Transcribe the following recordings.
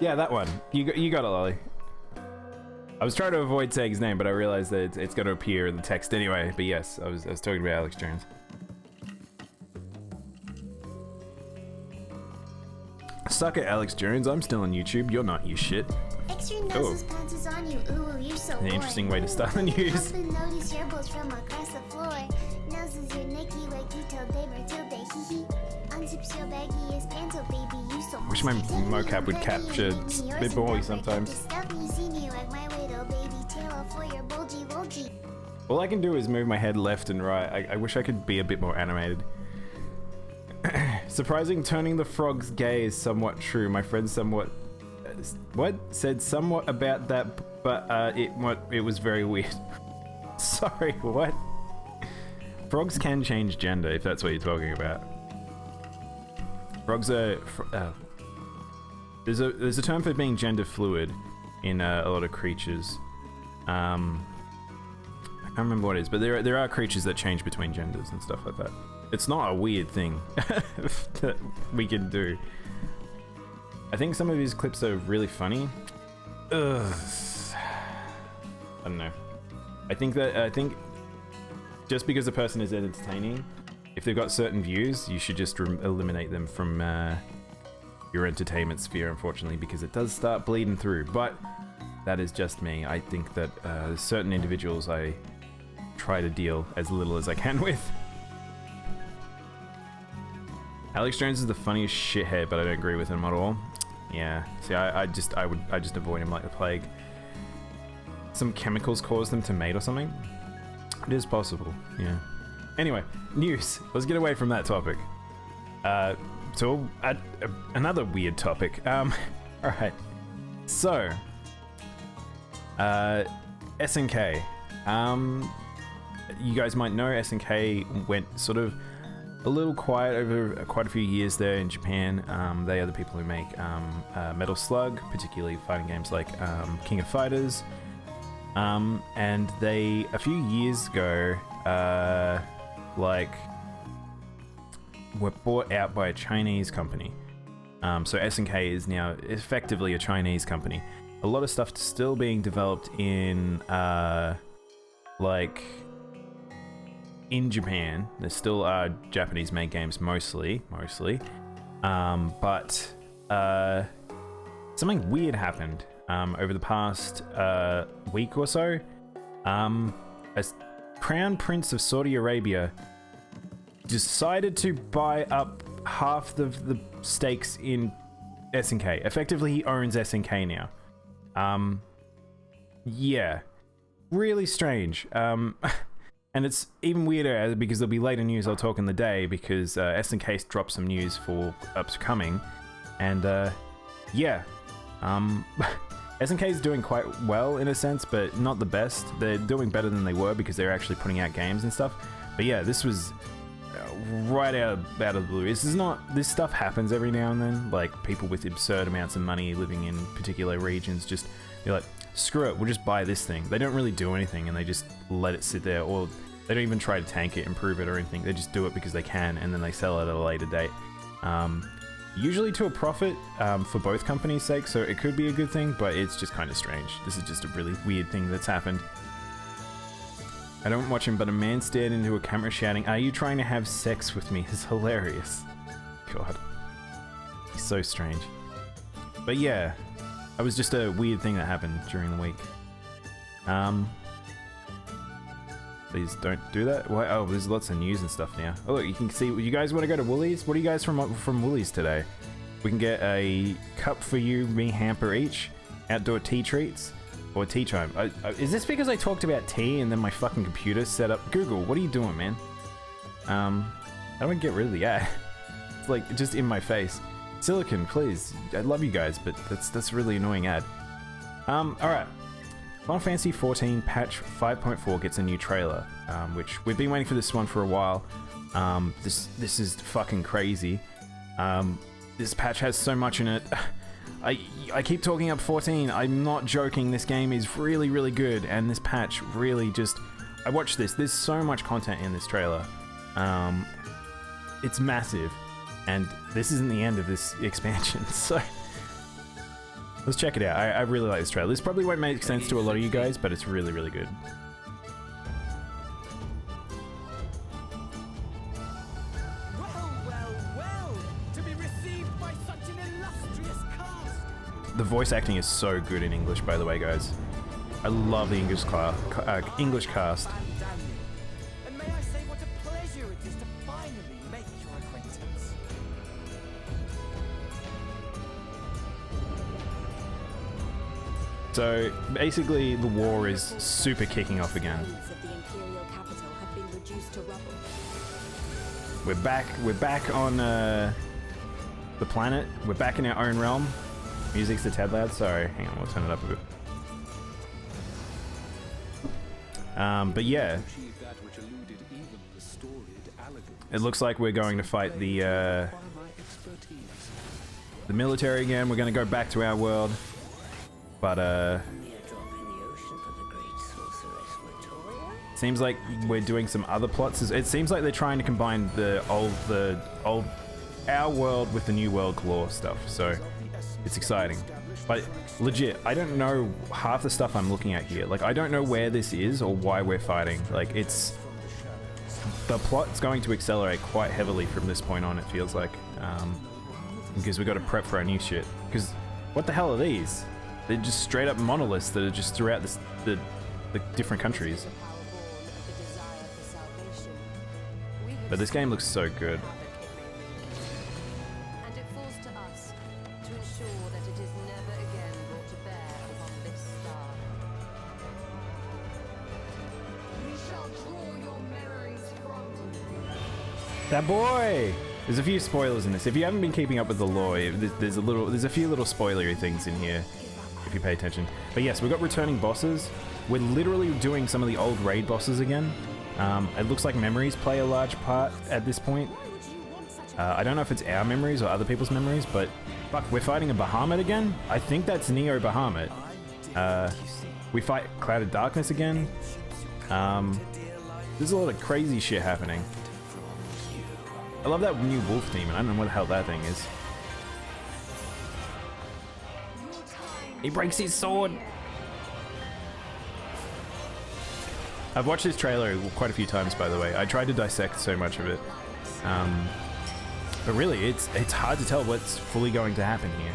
Yeah, that one. You got it, Lolly. I was trying to avoid saying his name, but I realized that it's going to appear in the text anyway. But yes, I was talking about Alex Jones. Suck it, Alex Jones. I'm still on YouTube. You're not, you shit. Extra noses punches on you. Ooh, you're so An interesting way to start the news. Notice your balls from across the floor. Noses your Nicky like you tell Dave or till they hee hee. Unzips your baggy as pants, oh baby, you so Wish my mocap would capture a bit more sometimes. All I can do is move my head left and right. I wish I could be a bit more animated. Surprising turning the frogs gay is somewhat true. My friend somewhat... said somewhat about that, but it was very weird. Sorry, what? Frogs can change gender, if that's what you're talking about. Frogs are... there's a term for being gender fluid in a lot of creatures. I can't remember what it is, but there are creatures that change between genders and stuff like that. It's not a weird thing that we can do. I think some of his clips are really funny. Ugh. I don't know. I think just because a person is entertaining, if they've got certain views, you should just eliminate them from your entertainment sphere, unfortunately, because it does start bleeding through. But that is just me. I think that certain individuals I try to deal as little as I can with. Alex Jones is the funniest shithead, but I don't agree with him at all. Yeah, see, I just avoid him like the plague. Some chemicals cause them to mate or something? It is possible, yeah. Anyway, news. Let's get away from that topic. So, another weird topic. Alright. So, SNK. You guys might know SNK went sort of a little quiet over quite a few years there in Japan. They are the people who make Metal Slug, particularly fighting games like King of Fighters. And they, a few years ago, were bought out by a Chinese company. So SNK is now effectively a Chinese company. A lot of stuff still being developed in in Japan. There still are Japanese-made games mostly. But something weird happened over the past week or so. As Crown Prince of Saudi Arabia decided to buy up half the stakes in SNK. Effectively, he owns SNK now. Yeah, really strange. And it's even weirder because there'll be later news I'll talk in the day, because SNK dropped some news for upcoming, and yeah, SNK is doing quite well in a sense, but not the best. They're doing better than they were because they're actually putting out games and stuff. But yeah, this was right out of the blue. This stuff happens every now and then. Like, people with absurd amounts of money living in particular regions just be like, screw it, we'll just buy this thing. They don't really do anything, and they just let it sit there, or they don't even try to tank it, improve it or anything. They just do it because they can, and then they sell it at a later date. Usually to a profit, for both companies' sake, so it could be a good thing, but it's just kind of strange. This is just a really weird thing that's happened. I don't watch him, but a man stared into a camera shouting, "Are you trying to have sex with me?" is hilarious. God. He's so strange. But yeah, that was just a weird thing that happened during the week. Please don't do that. Why? Oh, there's lots of news and stuff now. Oh, look, you can see. You guys want to go to Woolies? What are you guys from Woolies today? We can get a cup for you, me hamper each. Outdoor tea treats or tea time. Is this because I talked about tea and then my fucking computer set up? Google, what are you doing, man? How do I get rid of the ad? It's like just in my face. Silicon, please. I love you guys, but that's a really annoying ad. All right. Final Fantasy 14 patch 5.4 gets a new trailer, which we've been waiting for this one for a while. This is fucking crazy. This patch has so much in it. I keep talking up 14. I'm not joking. This game is really, really good, and this patch really just... I watched this. There's so much content in this trailer. It's massive, and this isn't the end of this expansion, so... Let's check it out. I really like this trailer. This probably won't make sense to a lot of you guys, but it's really, really good. Well, to be received by such an illustrious cast. The voice acting is so good in English, by the way, guys. I love the English cast. And may I say what a pleasure it is to finally make your acquaintance. So basically, the war is super kicking off again. Of the Imperial capital have been reduced to rubble. We're back on the planet. We're back in our own realm. Music's a tad loud. Sorry, hang on, we'll turn it up a bit. But yeah, it looks like we're going to fight the military again. We're going to go back to our world, but seems like we're doing some other plots. It seems like they're trying to combine the old our world with the new world lore stuff. So it's exciting. But legit, I don't know half the stuff I'm looking at here. Like, I don't know where this is or why we're fighting. Like, it's... The plot's going to accelerate quite heavily from this point on, it feels like. Because we got to prep for our new shit. Because, what the hell are these? They're just straight up monoliths that are just throughout the different countries. But this game looks so good. And it falls to us to ensure that it is never again brought to bear upon this star. We shall draw your memories from That boy! There's a few spoilers in this. If you haven't been keeping up with the lore, there's a few little spoilery things in here, if you pay attention. But yes, we've got returning bosses. We're literally doing some of the old raid bosses again. It looks like memories play a large part at this point. I don't know if it's our memories or other people's memories, but fuck, we're fighting a Bahamut again? I think that's Neo Bahamut. We fight Clouded Darkness again. There's a lot of crazy shit happening. I love that new wolf demon. I don't know what the hell that thing is. He breaks his sword! I've watched this trailer quite a few times, by the way. I tried to dissect so much of it. But really, it's hard to tell what's fully going to happen here.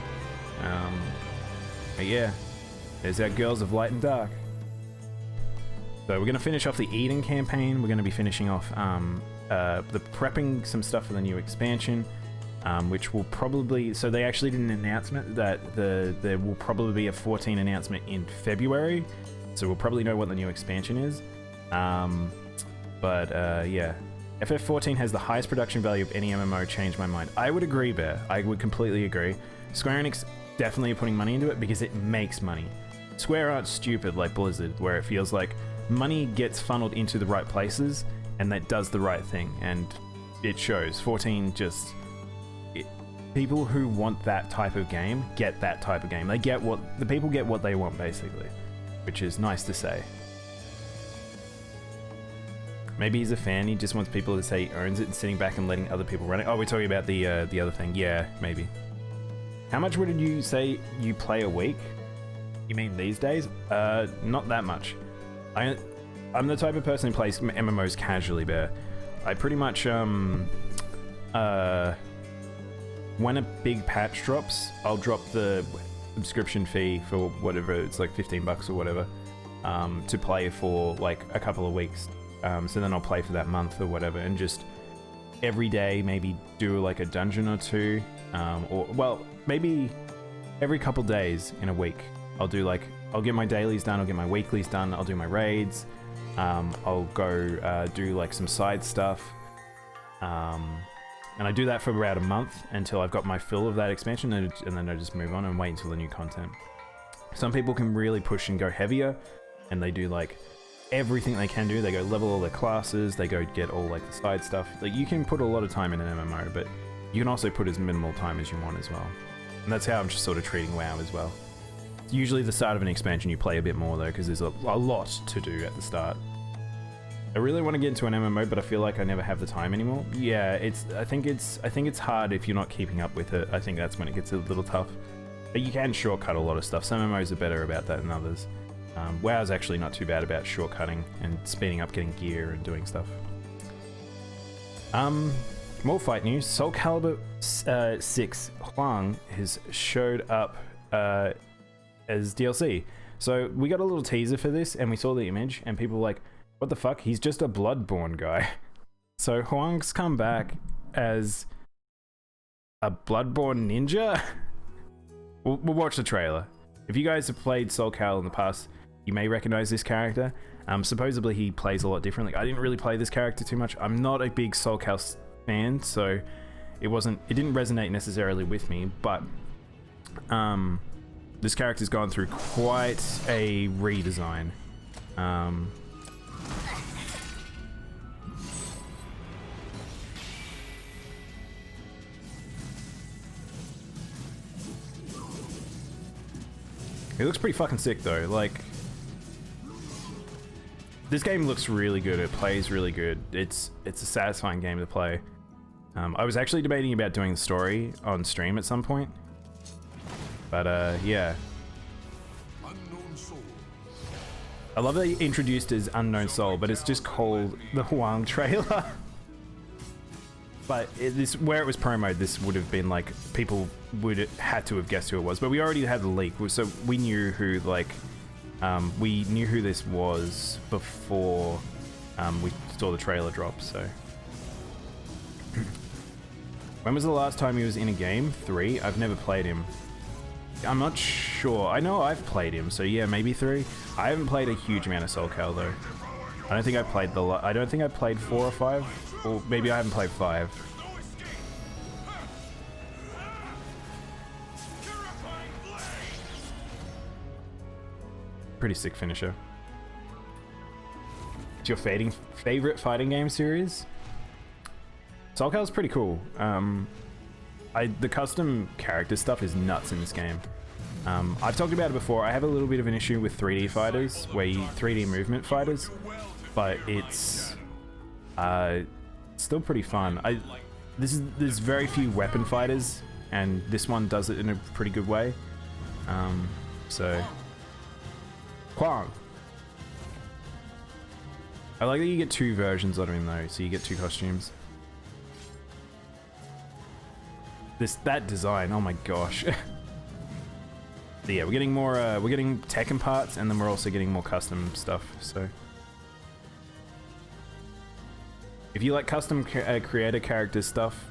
But yeah, there's our Girls of Light and Dark. So we're going to finish off the Eden campaign. We're going to be finishing off the prepping some stuff for the new expansion, which will probably... So they actually did an announcement that there will probably be a 14 announcement in February. So we'll probably know what the new expansion is. Yeah. FF14 has the highest production value of any MMO, changed my mind. I would agree, Bear. I would completely agree. Square Enix definitely are putting money into it because it makes money. Square aren't stupid like Blizzard, where it feels like money gets funneled into the right places and that does the right thing, and it shows. 14 just... people who want that type of game get that type of game. The people get what they want, basically, which is nice to say. Maybe he's a fan, he just wants people to say he owns it and sitting back and letting other people run it. Oh, we're talking about the other thing. Yeah, maybe. How much would you say you play a week? You mean these days? Not that much. I'm the type of person who plays MMOs casually, Bear. I pretty much, when a big patch drops, I'll drop the subscription fee for whatever, it's like 15 bucks or whatever, to play for like a couple of weeks. So then I'll play for that month or whatever, and just every day maybe do like a dungeon or two, or well, maybe every couple days in a week. I'll get my dailies done, I'll get my weeklies done, I'll do my raids, I'll go do like some side stuff, and I do that for about a month until I've got my fill of that expansion, and then I just move on and wait until the new content. Some people can really push and go heavier, and they do like everything they can do. They go level all their classes, they go get all like the side stuff. Like, you can put a lot of time in an MMO, but you can also put as minimal time as you want as well. And that's how I'm just sort of treating WoW as well. Usually the start of an expansion you play a bit more though, because there's a lot to do at the start. I really want to get into an MMO, but I feel like I never have the time anymore. Yeah, I think it's hard if you're not keeping up with it. I think that's when it gets a little tough. But you can shortcut a lot of stuff. Some MMOs are better about that than others. WoW's actually not too bad about shortcutting and speeding up getting gear and doing stuff. More fight news. Soul Calibur 6 Huang has showed up as DLC. So we got a little teaser for this and we saw the image and people were like, what the fuck? He's just a Bloodborne guy. So Huang's come back as a Bloodborne ninja? We'll watch the trailer. If you guys have played Soul Cal in the past, you may recognize this character. Supposedly he plays a lot differently. I didn't really play this character too much. I'm not a big Soul Cal fan, so it didn't resonate necessarily with me, but this character's gone through quite a redesign. It looks pretty fucking sick though. Like, this game looks really good. It plays really good. It's a satisfying game to play. I was actually debating about doing the story on stream at some point, but yeah. I love that they introduced as Unknown Soul, but it's just called the Huang trailer. But where it was promoted, this would have been like, people would had to have guessed who it was. But we already had the leak, so we knew who we knew who this was before we saw the trailer drop. So, when was the last time he was in a game? 3. I've never played him. I'm not sure. I know I've played him, so yeah, maybe 3. I haven't played a huge amount of Soul Cal though. I don't think I played I don't think I played 4 or 5, or maybe I haven't played 5. Pretty sick finisher. It's your favorite fighting game series? Soul Cal's pretty cool. The custom character stuff is nuts in this game. I've talked about it before. I have a little bit of an issue with 3D fighters, where 3D movement fighters, but it's still pretty fun. There's very few weapon fighters, and this one does it in a pretty good way. So, Huang. I like that you get 2 versions of him though, so you get 2 costumes. That design, oh my gosh. Yeah, we're getting more, we're getting Tekken parts, and then we're also getting more custom stuff, so. If you like custom creator character stuff,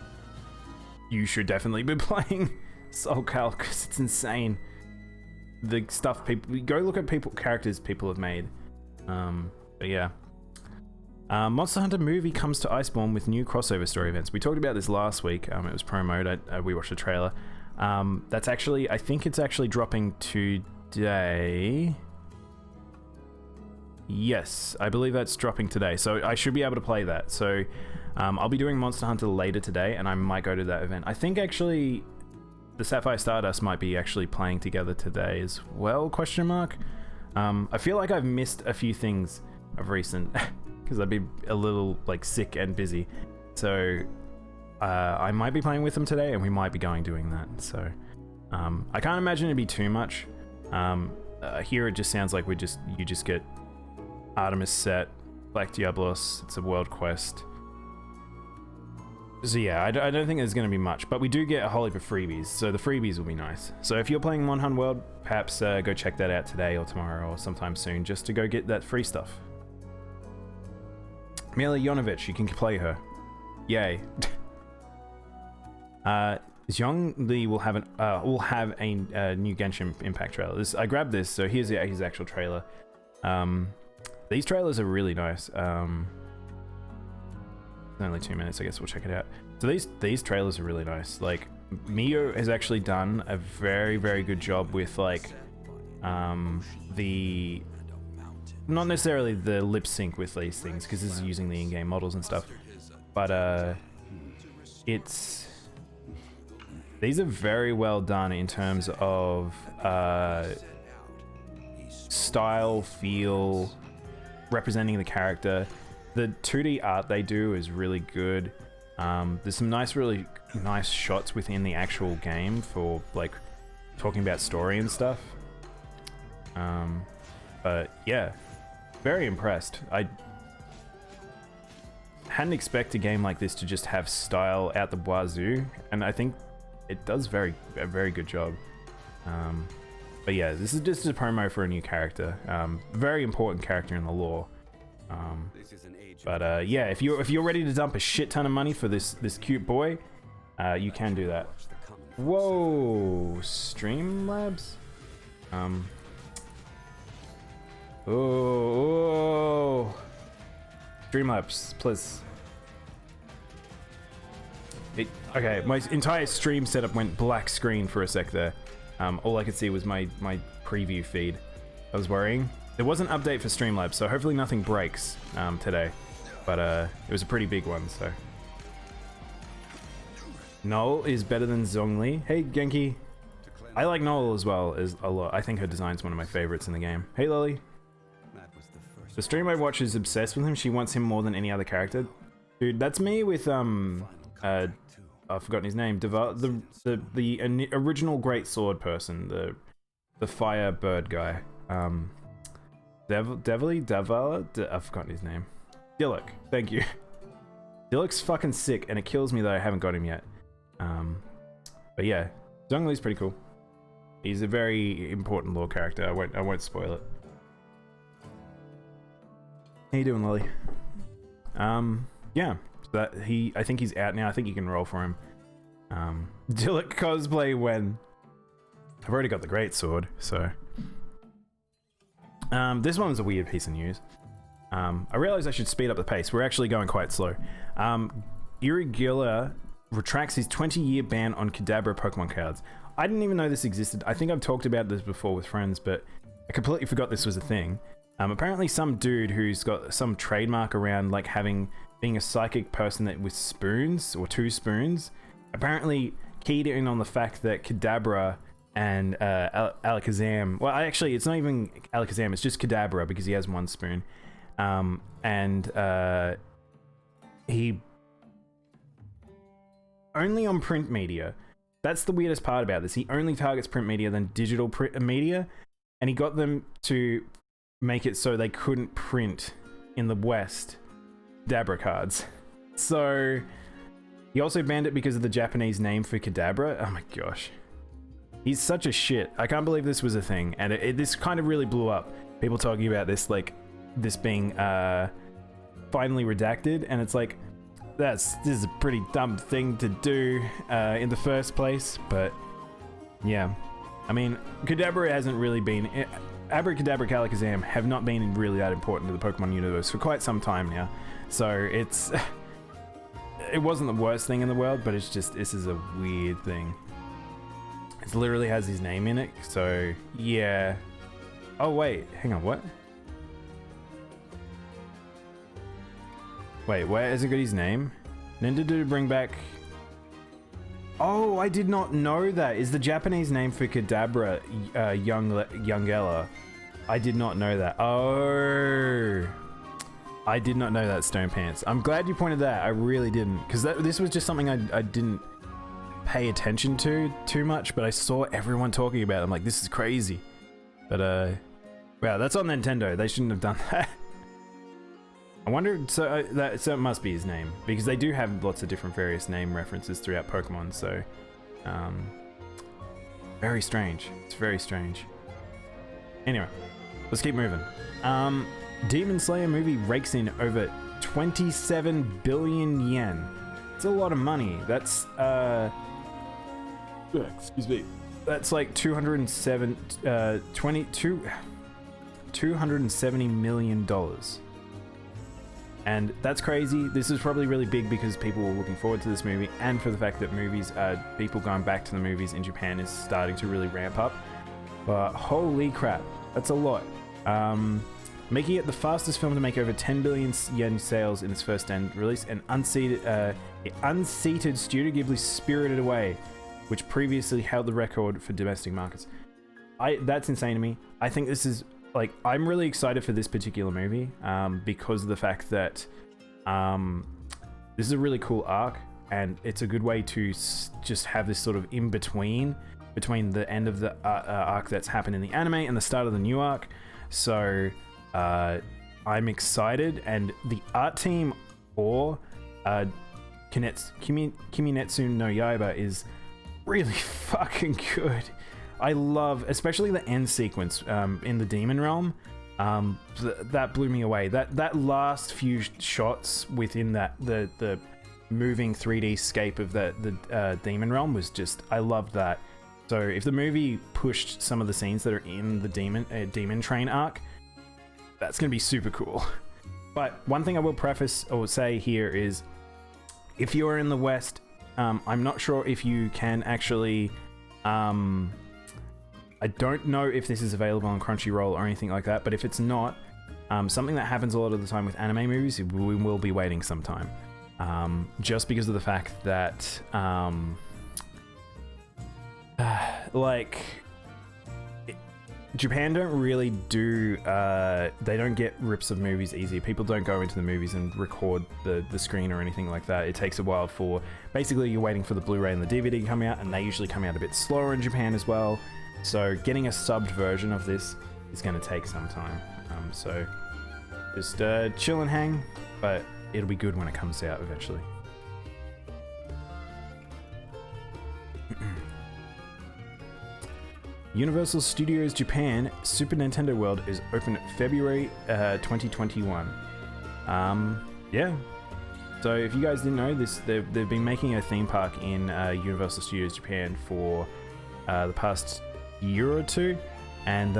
you should definitely be playing Soul Cal, because it's insane. The stuff go look at characters people have made. But yeah. Monster Hunter movie comes to Iceborne with new crossover story events. We talked about this last week. It was promoted. We watched the trailer. That's actually, I think it's actually dropping today. Yes, I believe that's dropping today. So I should be able to play that. So I'll be doing Monster Hunter later today, and I might go to that event. I think actually the Sapphire Stardust might be actually playing together today as well, question mark. I feel like I've missed a few things of recent, because I've been a little like sick and busy. So I might be playing with them today, and we might be doing that. So I can't imagine it'd be too much. Here it just sounds like you just get Artemis set, Black Diablos, it's a world quest. So yeah, I don't think there's going to be much, but we do get a whole heap of freebies, so the freebies will be nice. So if you're playing Monhun World, perhaps go check that out today or tomorrow or sometime soon, just to go get that free stuff. Mila Jovovich, you can play her. Yay. Zhongli will have a new Genshin Impact trailer. I grabbed this, so here's his actual trailer. These trailers are really nice. Only 2 minutes, I guess we'll check it out. So these trailers are really nice. Like, Mio has actually done a very, very good job with like the, not necessarily the lip sync with these things, because this is using the in-game models and stuff, but these are very well done in terms of style, feel, representing the character. The 2D art they do is really good. There's some really nice shots within the actual game for like talking about story and stuff. But yeah, very impressed. I hadn't expected a game like this to just have style out the wazoo, and I think it does a very good job. But yeah, this is just a promo for a new character, very important character in the lore. But yeah, if you're ready to dump a shit ton of money for this cute boy, you can do that. Whoa, Streamlabs. Oh, Streamlabs, please. Okay, my entire stream setup went black screen for a sec there. All I could see was my preview feed. I was worrying. There was an update for Streamlabs, so hopefully nothing breaks today. But it was a pretty big one, so. Noel is better than Zhongli. Hey, Genki. I like Noel as well as a lot. I think her design's one of my favorites in the game. Hey, Lily. The stream I watch is obsessed with him. She wants him more than any other character. Dude, that's me with I've forgotten his name. The original great sword person, the fire bird guy. I've forgotten his name. Dillik, thank you. Dillik's fucking sick, and it kills me that I haven't got him yet. But yeah, Zhongli's pretty cool. He's a very important lore character. I won't spoil it. How you doing, Lily? Yeah. So I think he's out now. I think you can roll for him. Dillik cosplay when? I've already got the great sword, so. This one was a weird piece of news. I realized I should speed up the pace. We're actually going quite slow. Irregular retracts his 20-year ban on Kadabra Pokemon cards. I didn't even know this existed. I think I've talked about this before with friends, but I completely forgot this was a thing. Apparently some dude who's got some trademark around like being a psychic person that with spoons or 2 spoons, apparently keyed in on the fact that Kadabra and Alakazam, well actually it's not even Alakazam, it's just Kadabra because he has 1 spoon. He only on print media. That's the weirdest part about this. He only targets print media than digital print media, and he got them to make it so they couldn't print in the West Kadabra cards. So he also banned it because of the Japanese name for Kadabra. Oh my gosh. He's such a shit. I can't believe this was a thing, and this kind of really blew up. People talking about this, like this being finally redacted, and it's like this is a pretty dumb thing to do in the first place. But yeah, I mean, Kadabra hasn't really been. Abracadabra, Alakazam have not been really that important to the Pokemon universe for quite some time now. So it wasn't the worst thing in the world, but it's just, this is a weird thing. It literally has his name in it, so yeah. Oh wait, hang on, what? Wait, where has it got his name? Ninja to bring back... Oh, I did not know that. Is the Japanese name for Kadabra Youngella? I did not know that. Oh, I did not know that, Stone Pants. I'm glad you pointed that. I really didn't, because this was just something I didn't pay attention to too much, but I saw everyone talking about it. I'm like, this is crazy. But wow, that's on Nintendo. They shouldn't have done that. I wonder, so it must be his name, because they do have lots of different various name references throughout Pokemon, so very strange. It's very strange. Anyway, let's keep moving. Demon Slayer movie rakes in over 27 billion yen. It's a lot of money. That's excuse me. That's like $270 million. And that's crazy. This is probably really big because people were looking forward to this movie, and for the fact that people going back to the movies in Japan is starting to really ramp up. But holy crap, that's a lot. Making it the fastest film to make over 10 billion yen sales in its first release, and unseated Studio Ghibli's Spirited Away, which previously held the record for domestic markets. That's insane to me. I think this is, like, I'm really excited for this particular movie because of the fact that this is a really cool arc, and it's a good way to just have this sort of in-between between the end of the arc that's happened in the anime and the start of the new arc. So I'm excited, and the art team or Kiminetsu no Yaiba is really fucking good. I love, especially the end sequence in the Demon Realm. That blew me away. That last few shots within the moving 3D scape of the Demon Realm was just, I loved that. So if the movie pushed some of the scenes that are in the Demon Train arc, that's gonna be super cool. But one thing I will preface or say here is, if you are in the West, I'm not sure if you can actually. I don't know if this is available on Crunchyroll or anything like that, but if it's not, something that happens a lot of the time with anime movies, we will be waiting some time. Just because of the fact that, Japan don't really do, they don't get rips of movies easy. People don't go into the movies and record the screen or anything like that. It takes a while for, basically you're waiting for the Blu-ray and the DVD to come out, and they usually come out a bit slower in Japan as well. So getting a subbed version of this is going to take some time. So just chill and hang, but it'll be good when it comes out eventually. Universal Studios Japan Super Nintendo World is open February 2021. Yeah. So if you guys didn't know this, they've been making a theme park in Universal Studios Japan for the past year or two, and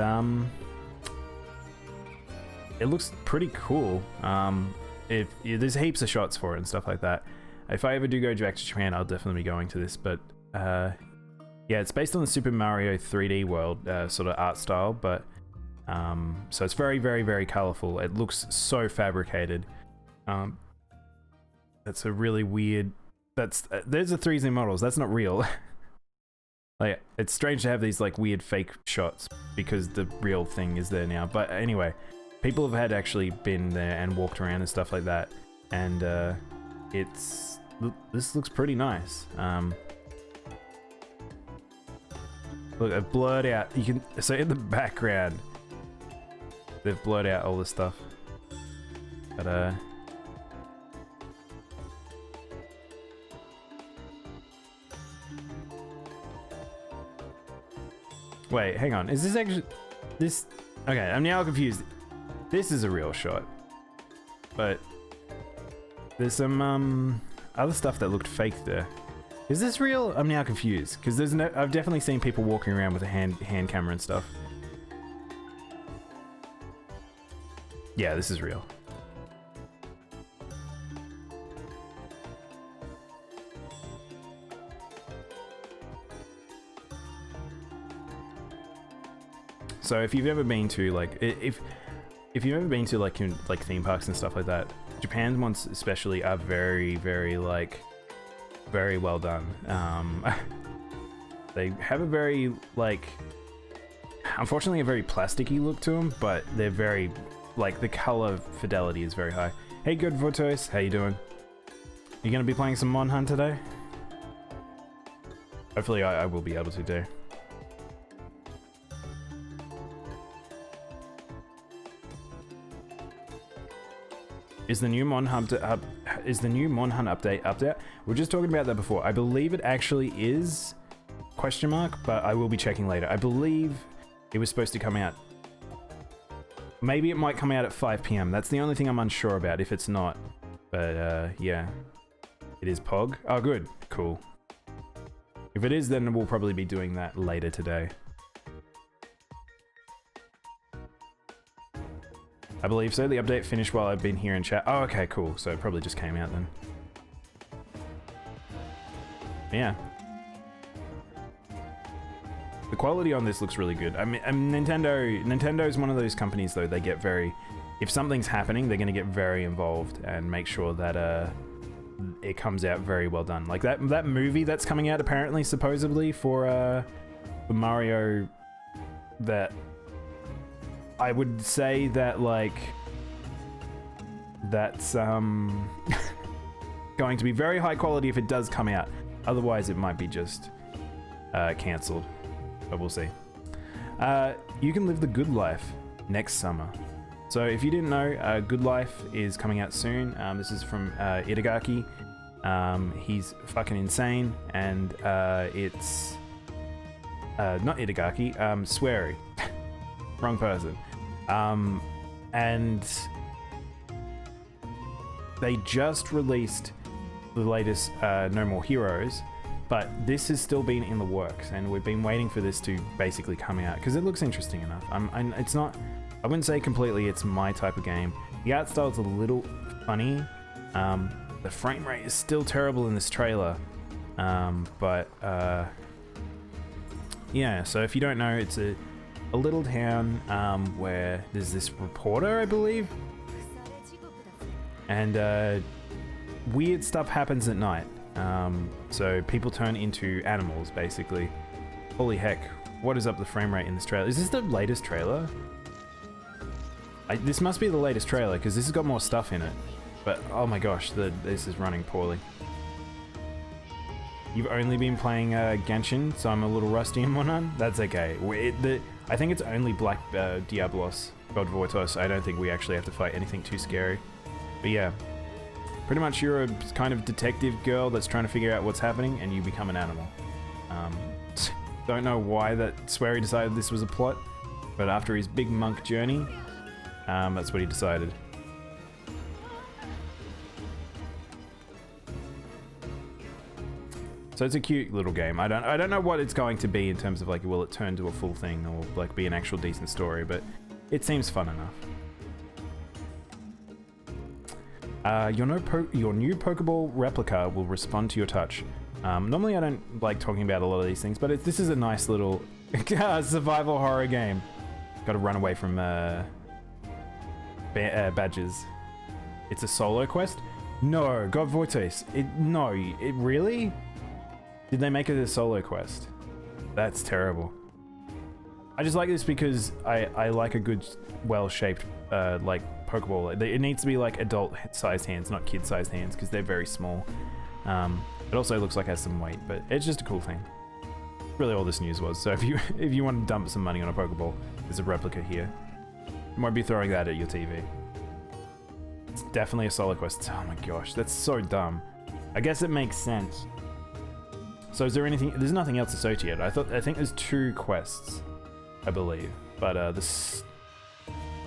it looks pretty cool. There's heaps of shots for it and stuff like that. If I ever do go back to Japan, I'll definitely be going to this, but yeah, it's based on the Super Mario 3D World sort of art style, but so it's very, very, very colorful. It looks so fabricated. That's a really weird. There's the 3D models. That's not real. Like, it's strange to have these like weird fake shots because the real thing is there now. But anyway, people have had actually been there and walked around and stuff like that, and this looks pretty nice. Look, I've blurred out. You can so in the background, they've blurred out all this stuff. But wait, hang on. Is this actually this? Okay, I'm now confused. This is a real shot, but there's some other stuff that looked fake there. Is this real? I'm now confused because I've definitely seen people walking around with a hand camera and stuff. Yeah, this is real. So if you've ever been to like if you've ever been to like theme parks and stuff like that, Japan's ones especially are very, very like very well done. They have a very like, unfortunately, a very plasticky look to them, but they're very like the color fidelity is very high. Hey, good Votos, how you doing? You gonna be playing some Mon Hunt today? Hopefully, I will be able to do. Is the new Mon Hunt update up there? We were just talking about that before. I believe it actually is, question mark, but I will be checking later. I believe it was supposed to come out. Maybe it might come out at 5 PM. That's the only thing I'm unsure about if it's not. But yeah, it is Pog. Oh, good, cool. If it is, then we'll probably be doing that later today. I believe so. The update finished while I've been here in chat. Oh, okay, cool. So it probably just came out then. Yeah. The quality on this looks really good. I mean, Nintendo is one of those companies though. They get very, if something's happening, they're going to get very involved and make sure that it comes out very well done. Like that movie that's coming out apparently, supposedly for Mario, that I would say that like that's going to be very high quality if it does come out. Otherwise, it might be just cancelled. but we'll see. You can live the good life next summer. So if you didn't know, Good Life is coming out soon. This is from Itagaki. He's fucking insane, and it's not Itagaki, Swery. Wrong person. And they just released the latest No More Heroes, but this has still been in the works, and we've been waiting for this to basically come out because it looks interesting enough. It's not, I wouldn't say completely it's my type of game. The art style is a little funny. The frame rate is still terrible in this trailer, but yeah. So if you don't know, it's a little town where there's this reporter, I believe, and weird stuff happens at night. So people turn into animals, basically. Holy heck, what is up the frame rate in this trailer? Is this the latest trailer? This must be the latest trailer, because this has got more stuff in it. But, oh my gosh, this is running poorly. You've only been playing Genshin, so I'm a little rusty and whatnot. That's okay. I think it's only Black Diablos, God Vortos. I don't think we actually have to fight anything too scary. But yeah. Pretty much you're a kind of detective girl that's trying to figure out what's happening, and you become an animal. Don't know why that Swery decided this was a plot, but after his big monk journey, that's what he decided. So it's a cute little game. I don't know what it's going to be in terms of like, will it turn to a full thing or like be an actual decent story, but it seems fun enough. Your new Pokeball replica will respond to your touch. Normally I don't like talking about a lot of these things, but this is a nice little survival horror game. Gotta run away from badges. It's a solo quest? No, God Vortex. No, it really? Did they make it a solo quest? That's terrible. I just like this because I like a good, well-shaped, like, Pokeball. It needs to be like adult-sized hands, not kid-sized hands, because they're very small. It also looks like it has some weight, but it's just a cool thing. Really all this news was. So if you want to dump some money on a Pokeball, there's a replica here. You might be throwing that at your TV. It's definitely a solo quest. Oh my gosh, that's so dumb. I guess it makes sense. So is there anything? There's nothing else associated. I think there's 2 quests, I believe, but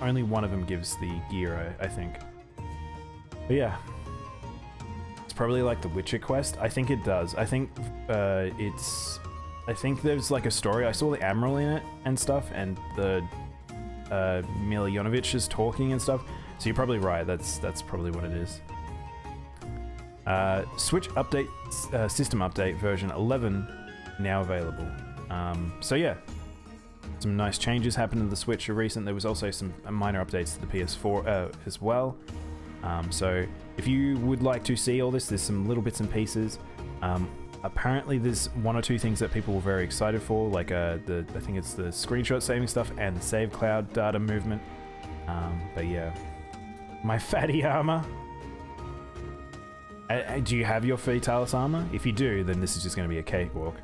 only one of them gives the gear, I think. But yeah, it's probably like the Witcher quest. I think it does. I think I think there's like a story. I saw the Amaryl in it and stuff, and the Mila Jovovich is talking and stuff. So you're probably right. That's probably what it is. Switch update, system update version 11 now available. So yeah, some nice changes happened to the Switch recent. There was also some minor updates to the PS4 as well. So if you would like to see all this, there's some little bits and pieces. Apparently there's 1 or 2 things that people were very excited for, like I think it's the screenshot saving stuff and the save cloud data movement. But yeah, my fatty armor. Do you have your Fatalis armor? If you do, then this is just going to be a cakewalk.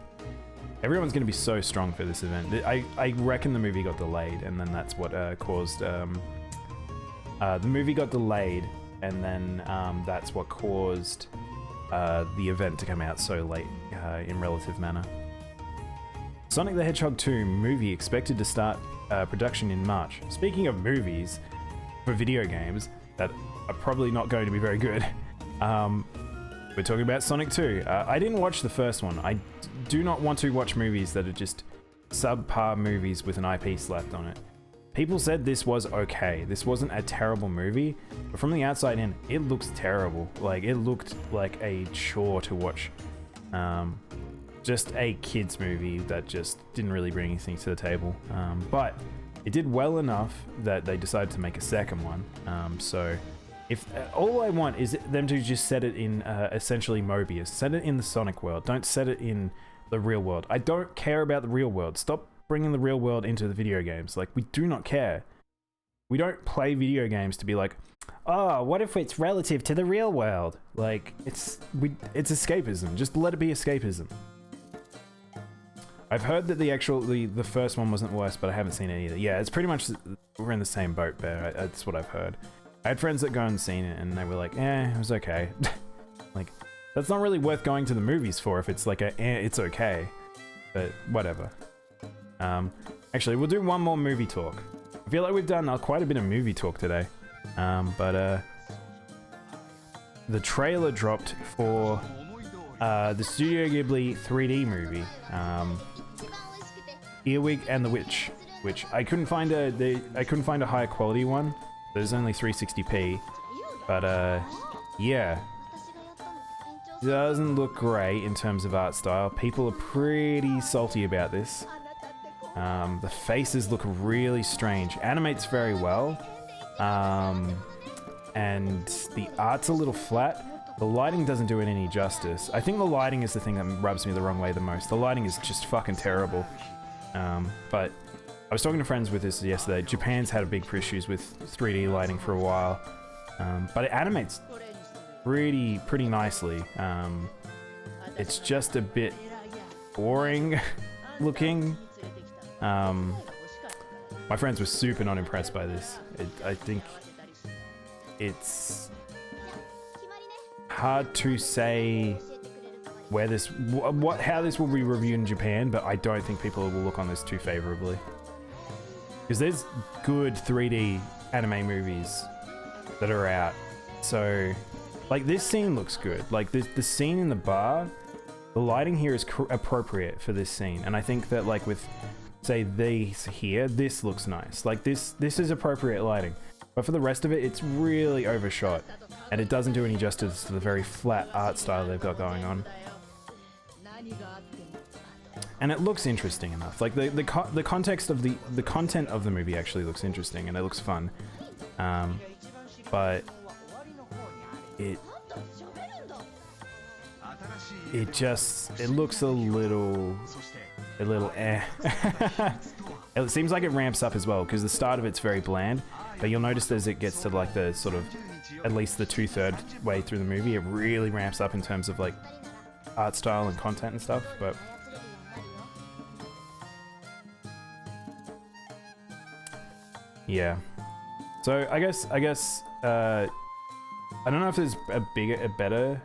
Everyone's going to be so strong for this event. I reckon the movie got delayed, and then that's what caused... the movie got delayed, and then that's what caused the event to come out so late in relative manner. Sonic the Hedgehog 2 movie expected to start production in March. Speaking of movies for video games that are probably not going to be very good, we're talking about Sonic 2. I didn't watch the first one. I do not want to watch movies that are just subpar movies with an IP slapped on it. People said this was okay. This wasn't a terrible movie, but from the outside in, it looks terrible. Like, it looked like a chore to watch. Just a kid's movie that just didn't really bring anything to the table. But it did well enough that they decided to make a second one. So if all I want is them to just set it in essentially Mobius, set it in the Sonic world. Don't set it in the real world. I don't care about the real world. Stop bringing the real world into the video games. Like, we do not care. We don't play video games to be like, oh, what if it's relative to the real world? Like, it's escapism. Just let it be escapism. I've heard that the first one wasn't worse, but I haven't seen it either. Yeah, it's pretty much we're in the same boat, Bear. That's what I've heard. I had friends that go and seen it, and they were like, it was okay. Like, that's not really worth going to the movies for if it's like it's okay. But whatever. Actually, we'll do one more movie talk. I feel like we've done quite a bit of movie talk today. But the trailer dropped for the Studio Ghibli 3D movie, Earwig and the Witch, which I couldn't find a higher quality one. There's only 360p, but yeah, doesn't look great in terms of art style. People are pretty salty about this. The faces look really strange. Animates very well, and the art's a little flat. The lighting doesn't do it any justice. I think the lighting is the thing that rubs me the wrong way the most. The lighting is just fucking terrible. But I was talking to friends with this yesterday. Japan's had big issues with 3D lighting for a while, but it animates pretty nicely. It's just a bit boring looking. My friends were super not impressed by this. I think it's hard to say where this, how this will be reviewed in Japan, but I don't think people will look on this too favorably. Because there's good 3D anime movies that are out. So, like, this scene looks good. Like, the scene in the bar, the lighting here is appropriate for this scene. And I think that, like, with, say, these here, this looks nice. Like, this is appropriate lighting. But for the rest of it, it's really overshot. And it doesn't do any justice to the very flat art style they've got going on. And it looks interesting enough. Like, the context of the content of the movie actually looks interesting, and it looks fun. But it looks a little eh. It seems like it ramps up as well, because the start of it's very bland, but you'll notice as it gets to like the sort of at least the 2/3 way through the movie, it really ramps up in terms of like art style and content and stuff. But yeah, so I guess I don't know if there's a better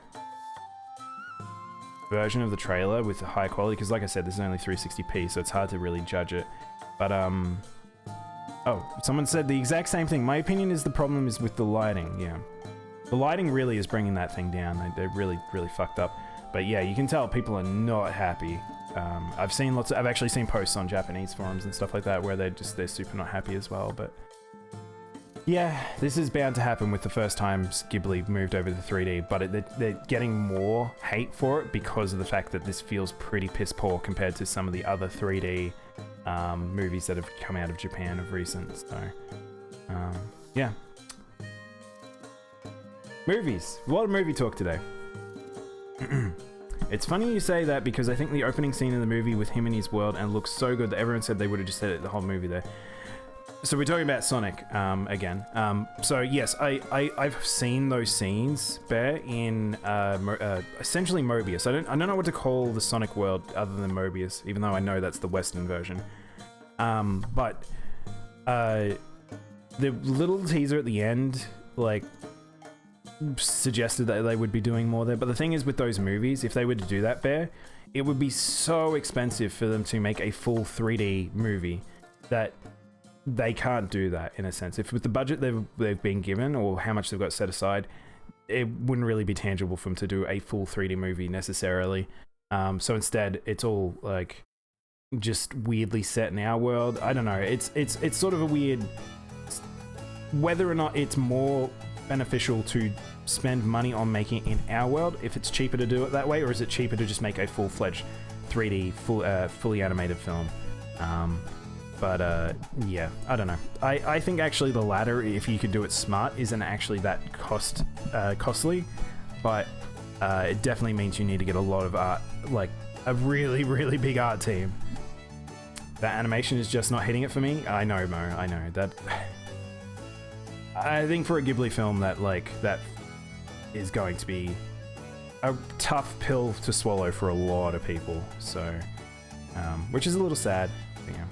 version of the trailer with a high quality, because like I said, this is only 360p, so it's hard to really judge it. But oh, someone said the exact same thing. My opinion is the problem is with the lighting. Yeah, the lighting really is bringing that thing down. They really fucked up. But yeah, you can tell people are not happy. I've actually seen posts on Japanese forums and stuff like that where they're super not happy as well. But yeah, this is bound to happen with the first time Ghibli moved over to 3D, but they're getting more hate for it because of the fact that this feels pretty piss poor compared to some of the other 3D movies that have come out of Japan of recent. So yeah, movies. A lot of movie talk today. It's funny you say that, because I think the opening scene in the movie with him in his world and looks so good that everyone said they would have just said it the whole movie there. So we're talking about Sonic again. So yes, I've seen those scenes, Bear, in essentially Mobius. I don't know what to call the Sonic world other than Mobius, even though I know that's the Western version. But the little teaser at the end, like, suggested that they would be doing more there. But the thing is, with those movies, if they were to do that, Bear, it would be so expensive for them to make a full 3D movie that they can't do that, in a sense. If with the budget they've been given, or how much they've got set aside, it wouldn't really be tangible for them to do a full 3D movie necessarily. So instead, it's all like just weirdly set in our world. I don't know. It's sort of a weird, whether or not it's more beneficial to spend money on making it in our world, if it's cheaper to do it that way, or is it cheaper to just make a full-fledged 3D fully animated film? But yeah, I don't know. I think actually the latter, if you could do it smart, isn't actually that costly, but it definitely means you need to get a lot of art, like a really big art team. That animation is just not hitting it for me. I know, Mo, I know that. I think for a Ghibli film that is going to be a tough pill to swallow for a lot of people. So which is a little sad. But, yeah.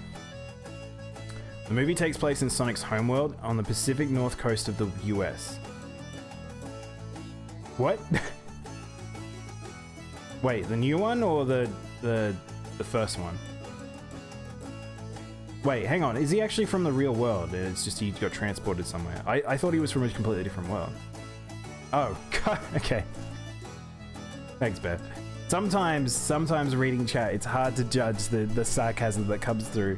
The movie takes place in Sonic's homeworld on the Pacific North coast of the US. What? Wait, the new one or the first one? Wait, hang on. Is he actually from the real world? It's just he got transported somewhere. I thought he was from a completely different world. Oh, God. Okay. Thanks, Beth. Sometimes reading chat, it's hard to judge the sarcasm that comes through.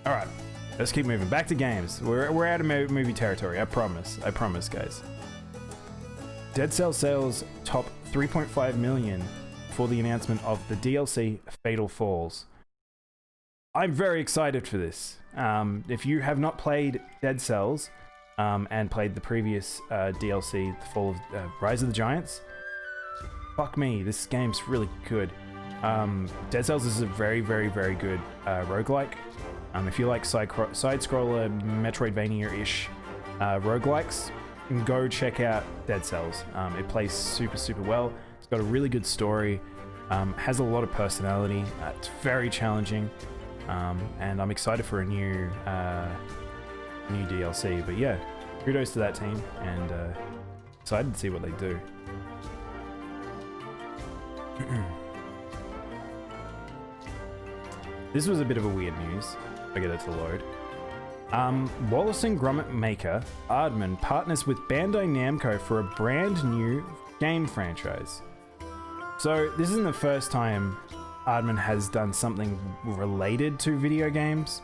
All right, let's keep moving. Back to games. We're out of movie territory. I promise, guys. Dead Cells sales top 3.5 million for the announcement of the DLC Fatal Falls. I'm very excited for this. If you have not played Dead Cells and played the previous DLC, The Fall of Rise of the Giants, fuck me, this game's really good. Dead Cells is a very, very, very good roguelike. If you like side-scroller, Metroidvania-ish roguelikes, go check out Dead Cells. It plays super, super well. It's got a really good story, has a lot of personality. It's very challenging, and I'm excited for a new DLC. But yeah, kudos to that team, and excited to see what they do. This was a bit of a weird news. I get it to load. Wallace and Gromit maker Aardman partners with Bandai Namco for a brand new game franchise. So this isn't the first time Aardman has done something related to video games,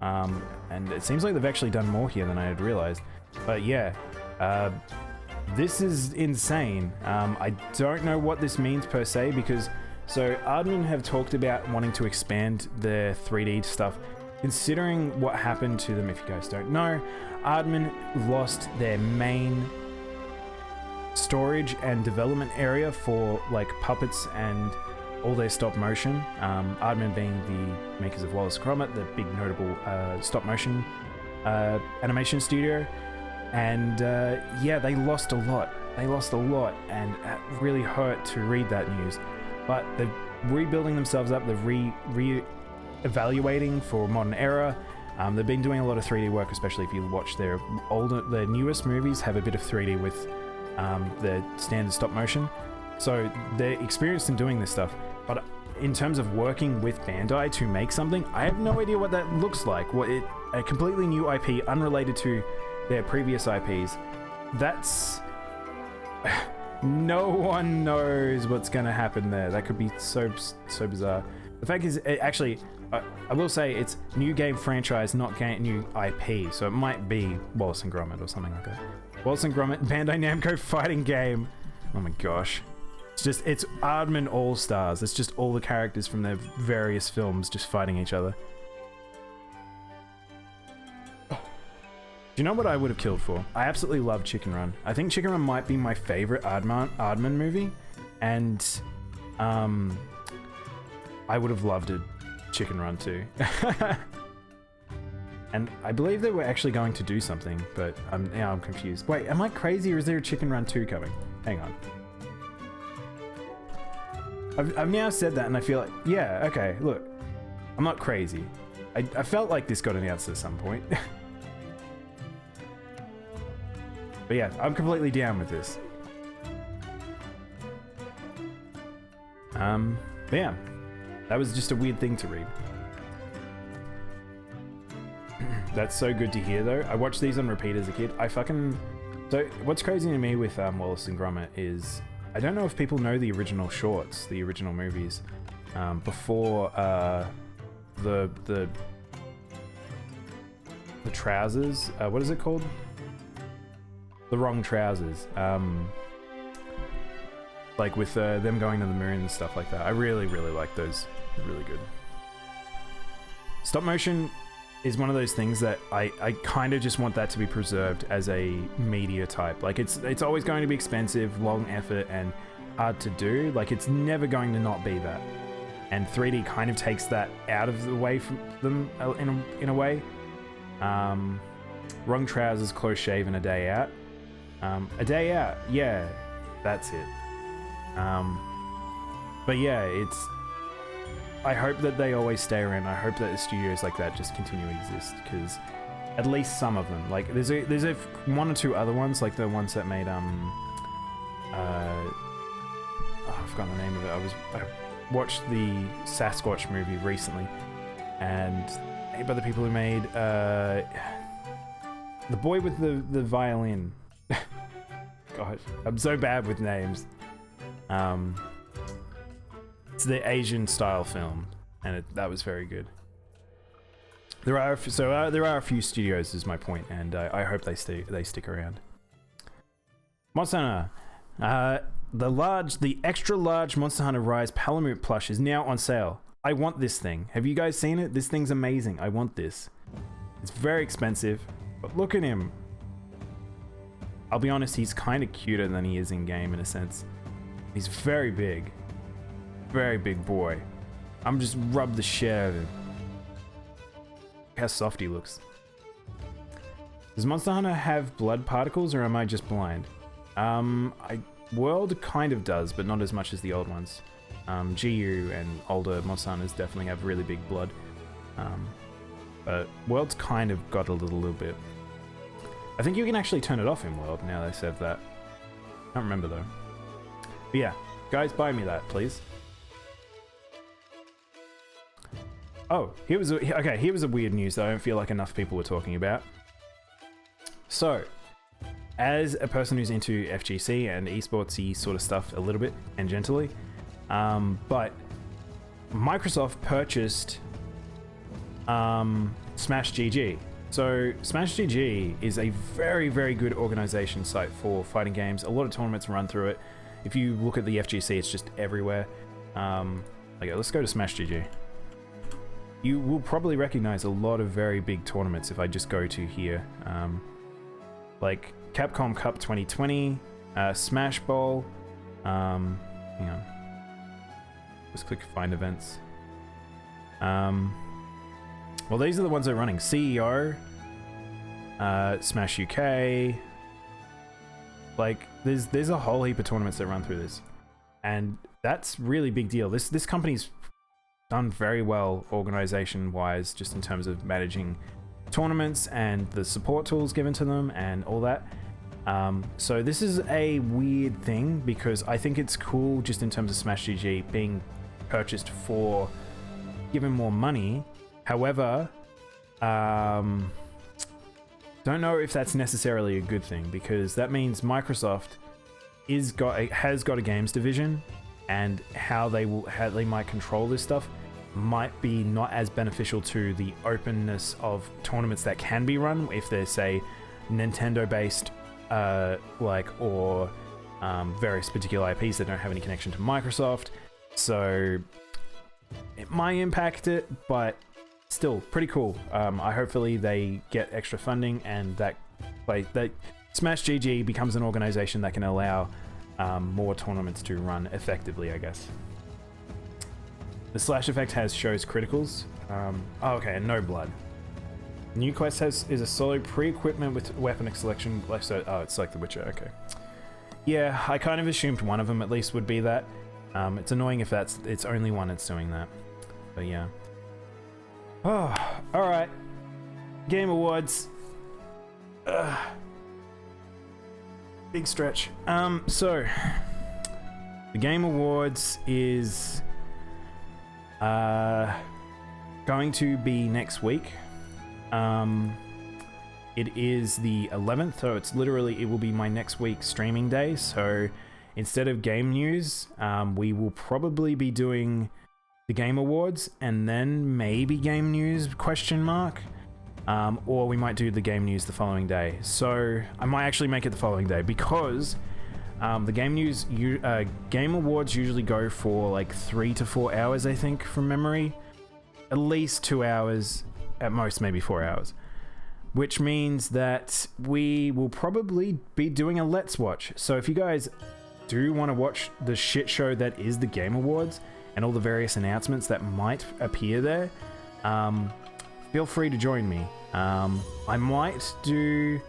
and it seems like they've actually done more here than I had realized. But yeah, this is insane. I don't know what this means per se, because so Aardman have talked about wanting to expand their 3D stuff. Considering what happened to them, if you guys don't know, Aardman lost their main storage and development area for like puppets and all their stop motion. Aardman being the makers of Wallace and Gromit, the big notable stop motion animation studio. And yeah, they lost a lot. And it really hurt to read that news. But they're rebuilding themselves up. They're evaluating for modern era. They've been doing a lot of 3D work, especially if you watch their newest movies have a bit of 3D with their standard stop motion. So they're experienced in doing this stuff. But in terms of working with Bandai to make something, I have no idea what that looks like. A completely new IP, unrelated to their previous IPs. That's... no one knows what's going to happen there. That could be so bizarre. The fact is, I will say it's new game franchise, not new IP. So it might be Wallace and Gromit or something like that. Wallace and Gromit, Bandai Namco fighting game. Oh my gosh. It's Aardman All-Stars. It's just all the characters from their various films just fighting each other. Do you know what I would have killed for? I absolutely love Chicken Run. I think Chicken Run might be my favorite Aardman movie, and I would have loved it. Chicken Run too. And I believe they were actually going to do something, but now I'm confused. Wait, am I crazy, or is there a Chicken Run 2 coming? Hang on. I've now said that, and I feel like, yeah, okay, look, I'm not crazy. I felt like this got announced at some point. But yeah, I'm completely down with this. But yeah, that was just a weird thing to read. That's so good to hear, though. I watched these on repeat as a kid. So what's crazy to me with Wallace and Gromit is I don't know if people know the original shorts, the original movies, before the trousers. What is it called? The Wrong Trousers. Like with them going to the moon and stuff like that. I really, really like those. They're really good. Stop motion is one of those things that I kind of just want that to be preserved as a media type. Like it's always going to be expensive, long effort, and hard to do. Like it's never going to not be that. And 3D kind of takes that out of the way from them in a way. Wrong Trousers, Close Shave, and A Day Out. A Day Out, yeah, that's it. But yeah, I hope that they always stay around. I hope that the studios like that just continue to exist, because at least some of them, like there's a one or two other ones, like the ones that made I forgot the name of it. I watched the Sasquatch movie recently, and made by the people who made the boy with the violin. God, I'm so bad with names. It's the Asian style film, and that was very good. There are a few studios, is my point, and I hope they stick around. Monster Hunter, the extra large Monster Hunter Rise Palamute plush is now on sale. I want this thing. Have you guys seen it? This thing's amazing. I want this. It's very expensive, but look at him. I'll be honest, he's kind of cuter than he is in game in a sense. He's very big boy. I'm just rub the shit out of him. Look how soft he looks. Does Monster Hunter have blood particles, or am I just blind? World kind of does, but not as much as the old ones. GU and older Monster Hunters definitely have really big blood. But World's kind of got a little bit. I think you can actually turn it off in World now they said that. I don't remember though. But yeah, guys, buy me that, please. Oh, here was a weird news that I don't feel like enough people were talking about. So, as a person who's into FGC and esportsy sort of stuff a little bit, and gently, but Microsoft purchased Smash GG. So Smash GG is a very, very good organization site for fighting games. A lot of tournaments run through it. If you look at the FGC, it's just everywhere. Okay, let's go to Smash GG. You will probably recognize a lot of very big tournaments if I just go to here. Like Capcom Cup 2020, Smash Bowl. Hang on. Let's click Find Events. Well, these are the ones that are running. CEO, Smash UK. Like, there's a whole heap of tournaments that run through this, and that's really big deal. This company's done very well organization-wise, just in terms of managing tournaments and the support tools given to them and all that. So this is a weird thing because I think it's cool just in terms of Smash GG being purchased for giving more money. However, don't know if that's necessarily a good thing, because that means Microsoft has got a games division, and how they might control this stuff might be not as beneficial to the openness of tournaments that can be run if they're, say, Nintendo based, or various particular IPs that don't have any connection to Microsoft. So it might impact it, but still pretty cool. Hopefully they get extra funding, and that Smash GG becomes an organization that can allow more tournaments to run effectively, I guess. The slash effect shows criticals. Okay, and no blood. New quest is a solo pre-equipment with weapon selection. It's like The Witcher. Okay. Yeah, I kind of assumed one of them at least would be that. It's annoying if it's only one that's doing that. But yeah. Oh, all right. Game Awards. Big stretch. So the Game Awards is going to be next week. It is the 11th, so it will be my next week streaming day. So instead of game news, we will probably be doing the Game Awards and then maybe game news ? Or we might do the game news the following day. So I might actually make it the following day, because the Game Awards usually go for like 3 to 4 hours, I think, from memory. At least 2 hours, at most maybe 4 hours. Which means that we will probably be doing a Let's Watch. So if you guys do want to watch the shit show that is the Game Awards and all the various announcements that might appear there, feel free to join me. I might do,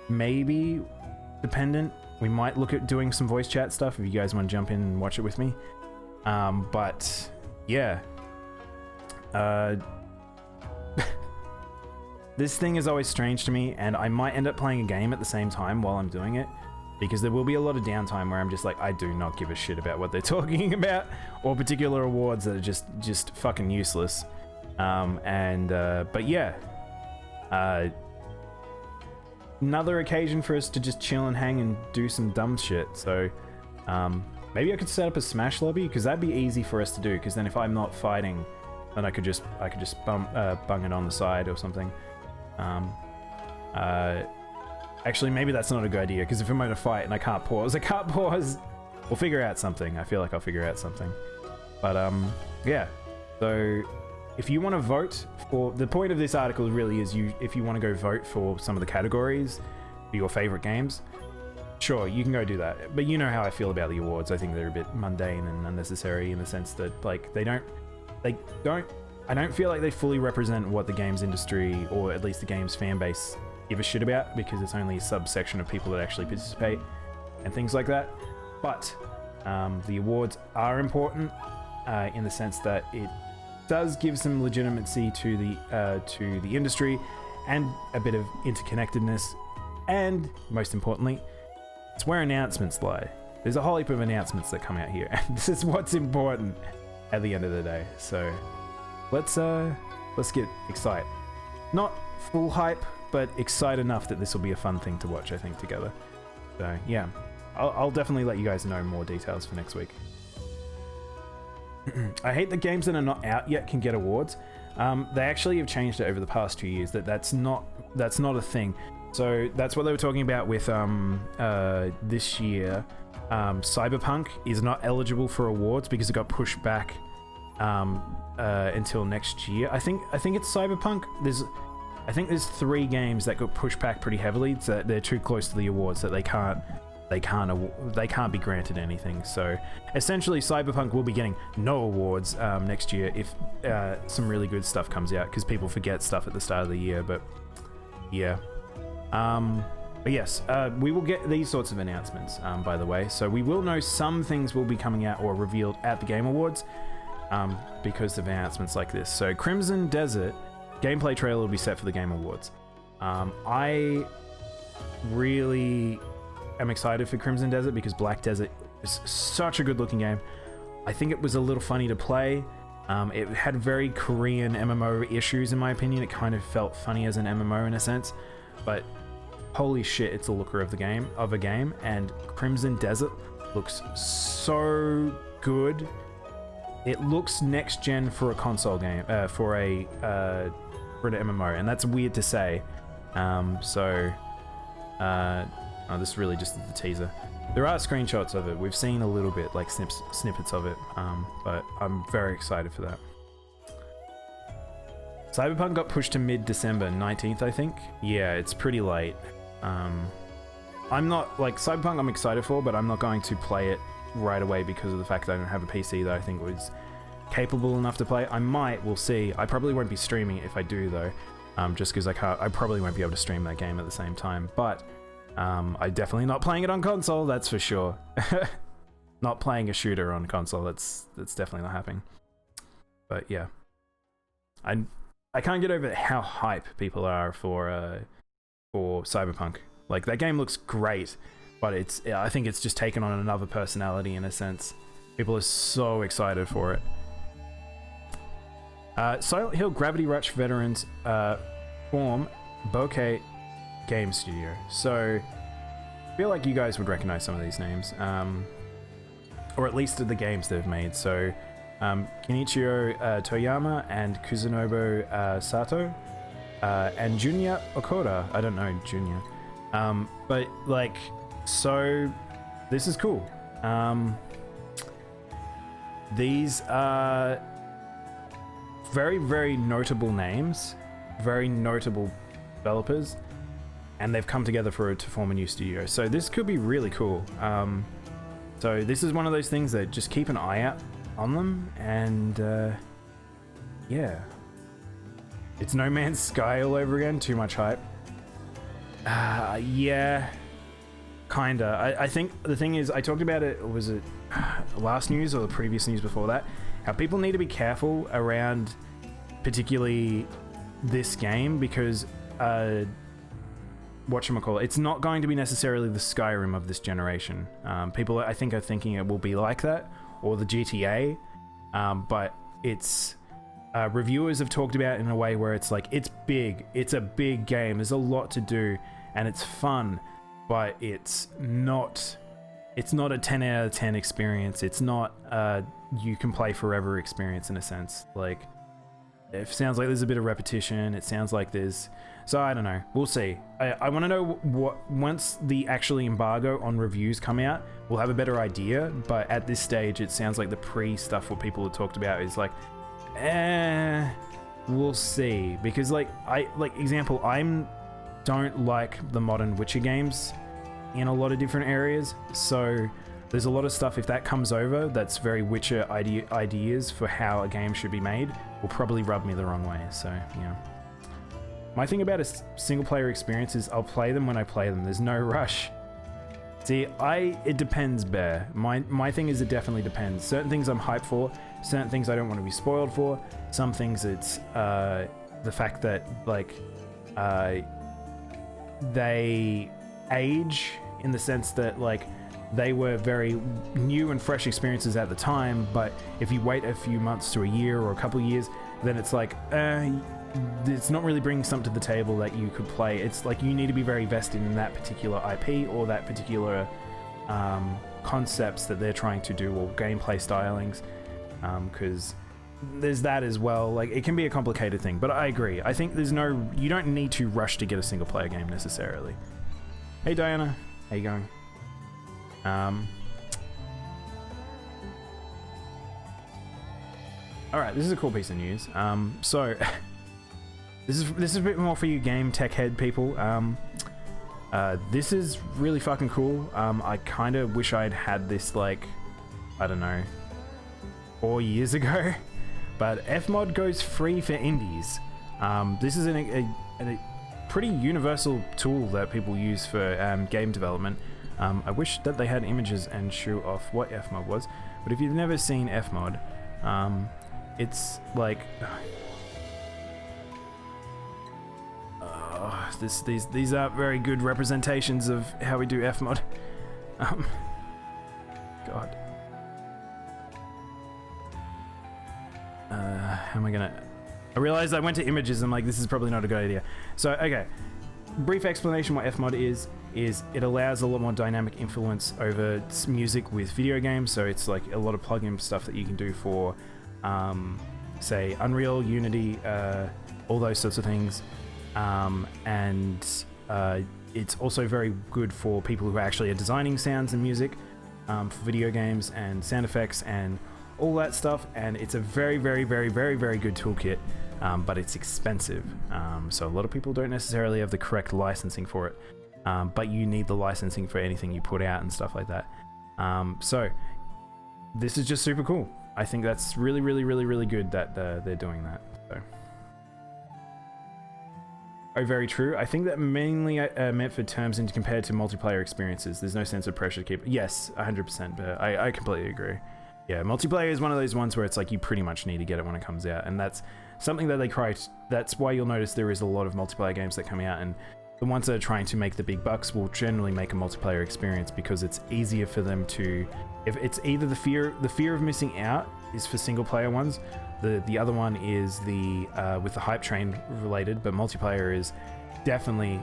maybe, dependent, we might look at doing some voice chat stuff if you guys want to jump in and watch it with me. But yeah, Uh, this thing is always strange to me, and I might end up playing a game at the same time while I'm doing it, because there will be a lot of downtime where I'm just like, I do not give a shit about what they're talking about, or particular awards that are just fucking useless. But yeah, another occasion for us to just chill and hang and do some dumb shit. So maybe I could set up a Smash lobby, because that'd be easy for us to do, because then if I'm not fighting, then I could just bung it on the side or something. Actually, maybe that's not a good idea, because if I'm going to fight and I can't pause, we'll figure out something. I feel like I'll figure out something. But yeah, so if you want to vote for, the point of this article really is if you want to go vote for some of the categories for your favorite games, sure, you can go do that. But you know how I feel about the awards. I think they're a bit mundane and unnecessary, in the sense that, like, I don't feel like they fully represent what the games industry, or at least the games fan base, give a shit about, because it's only a subsection of people that actually participate and things like that. But the awards are important in the sense that it does give some legitimacy to the industry and a bit of interconnectedness, and most importantly, it's where announcements lie. There's a whole heap of announcements that come out here, and this is what's important at the end of the day. So let's get excited. Not full hype, but excited enough that this will be a fun thing to watch, I think, together. So yeah, I'll definitely let you guys know more details for next week. I hate that games that are not out yet can get awards. They actually have changed it over the past 2 years, that's not a thing. So that's what they were talking about with this year. Cyberpunk is not eligible for awards because it got pushed back until next year. I think it's Cyberpunk. There's 3 games that got pushed back pretty heavily, so they're too close to the awards that they can't be granted anything. So essentially, Cyberpunk will be getting no awards next year if some really good stuff comes out, because people forget stuff at the start of the year. But yeah, but yes, we will get these sorts of announcements, by the way. So we will know some things will be coming out or revealed at the Game Awards because of announcements like this. So Crimson Desert gameplay trailer will be set for the Game Awards. I really am excited for Crimson Desert because Black Desert is such a good looking game. I think it was a little funny to play. It had very Korean MMO issues, in my opinion. It kind of felt funny as an MMO in a sense, but holy shit, it's a looker of a game, and Crimson Desert looks so good. It looks next gen for a console game, for an MMO, and that's weird to say. This really just is the teaser. There are screenshots of it. We've seen a little bit, like snippets of it, but I'm very excited for that. Cyberpunk got pushed to mid-December 19th, I think. Yeah, it's pretty late. I'm not, like, Cyberpunk I'm excited for, but I'm not going to play it right away because of the fact that I don't have a PC that I think was capable enough to play. I might, we'll see. I probably won't be streaming it if I do, though, just because I probably won't be able to stream that game at the same time, but I'm definitely not playing it on console, that's for sure. Not playing a shooter on console, that's definitely not happening. But yeah, I can't get over how hype people are for Cyberpunk. Like, that game looks great, but I think it's just taken on another personality in a sense. People are so excited for it. Silent Hill Gravity Rush veterans form Bokeh Game Studio. So I feel like you guys would recognize some of these names, or at least the games they've made. So Kenichiro Toyama and Kuzunobu Sato, and Junya Okura. I don't know Junya, but like, so this is cool. These are very, very notable names, very notable developers, and they've come together to form a new studio. So this could be really cool. So this is one of those things that just keep an eye out on them, and yeah. It's No Man's Sky all over again, too much hype. Yeah, kinda. I think the thing is, I talked about it, was it last news or the previous news before that, how people need to be careful around particularly this game, because whatchamacallit, it's not going to be necessarily the Skyrim of this generation. People, I think, are thinking it will be like that, or the GTA, but it's reviewers have talked about it in a way where it's like, it's big, it's a big game, there's a lot to do, and it's fun, but it's not a 10 out of 10 experience. It's not you can play forever experience in a sense. Like, it sounds like there's a bit of repetition. It sounds like there's, so I don't know. We'll see. I want to know what, once the actually embargo on reviews come out, we'll have a better idea. But at this stage, it sounds like the pre-stuff what people have talked about is like, we'll see. Because like example, don't like the modern Witcher games in a lot of different areas. So there's a lot of stuff, if that comes over, that's very Witcher ideas for how a game should be made, will probably rub me the wrong way. So, yeah. My thing about a single player experience is I'll play them when I play them. There's no rush. See, it depends, Bear. My thing is it definitely depends. Certain things I'm hyped for, certain things I don't want to be spoiled for. Some things it's the fact that, like, they age in the sense that, like, they were very new and fresh experiences at the time, but if you wait a few months to a year or a couple of years, then it's like, it's not really bringing something to the table that you could play. It's like you need to be very vested in that particular IP or that particular concepts that they're trying to do, or gameplay stylings, because there's that as well. Like, it can be a complicated thing, but I agree. I think you don't need to rush to get a single player game necessarily. Hey Diana, how you going? Alright, this is a cool piece of news. So this is a bit more for you game tech head people. This is really fucking cool. I kind of wish I'd had this, like, I don't know, 4 years ago. But Fmod goes free for indies. This is a pretty universal tool that people use for game development. I wish that they had images and show off what Fmod was, but if you've never seen Fmod, it's like these are very good representations of how we do Fmod. God. How am I gonna? I realized I went to images and I'm like, this is probably not a good idea. So, okay. Brief explanation what Fmod is it allows a lot more dynamic influence over music with video games. So it's like a lot of plugin stuff that you can do for, say, Unreal, Unity, all those sorts of things. And it's also very good for people who actually are designing sounds and music for video games and sound effects and all that stuff. And it's a very, very, very, very, very good toolkit. But it's expensive, so a lot of people don't necessarily have the correct licensing for it, but you need the licensing for anything you put out and stuff like that. So this is just super cool. I think that's really, really, really, really good that they're doing that. So. Oh, very true. I think that mainly meant for terms and compared to multiplayer experiences. There's no sense of pressure to keep. Yes, 100%. But I completely agree. Yeah, multiplayer is one of those ones where it's like you pretty much need to get it when it comes out, and that's something that they try. That's why you'll notice there is a lot of multiplayer games that come out, and the ones that are trying to make the big bucks will generally make a multiplayer experience because it's easier for them to. If it's either the fear of missing out is for single player ones, the other one is the with the hype train related, but multiplayer is definitely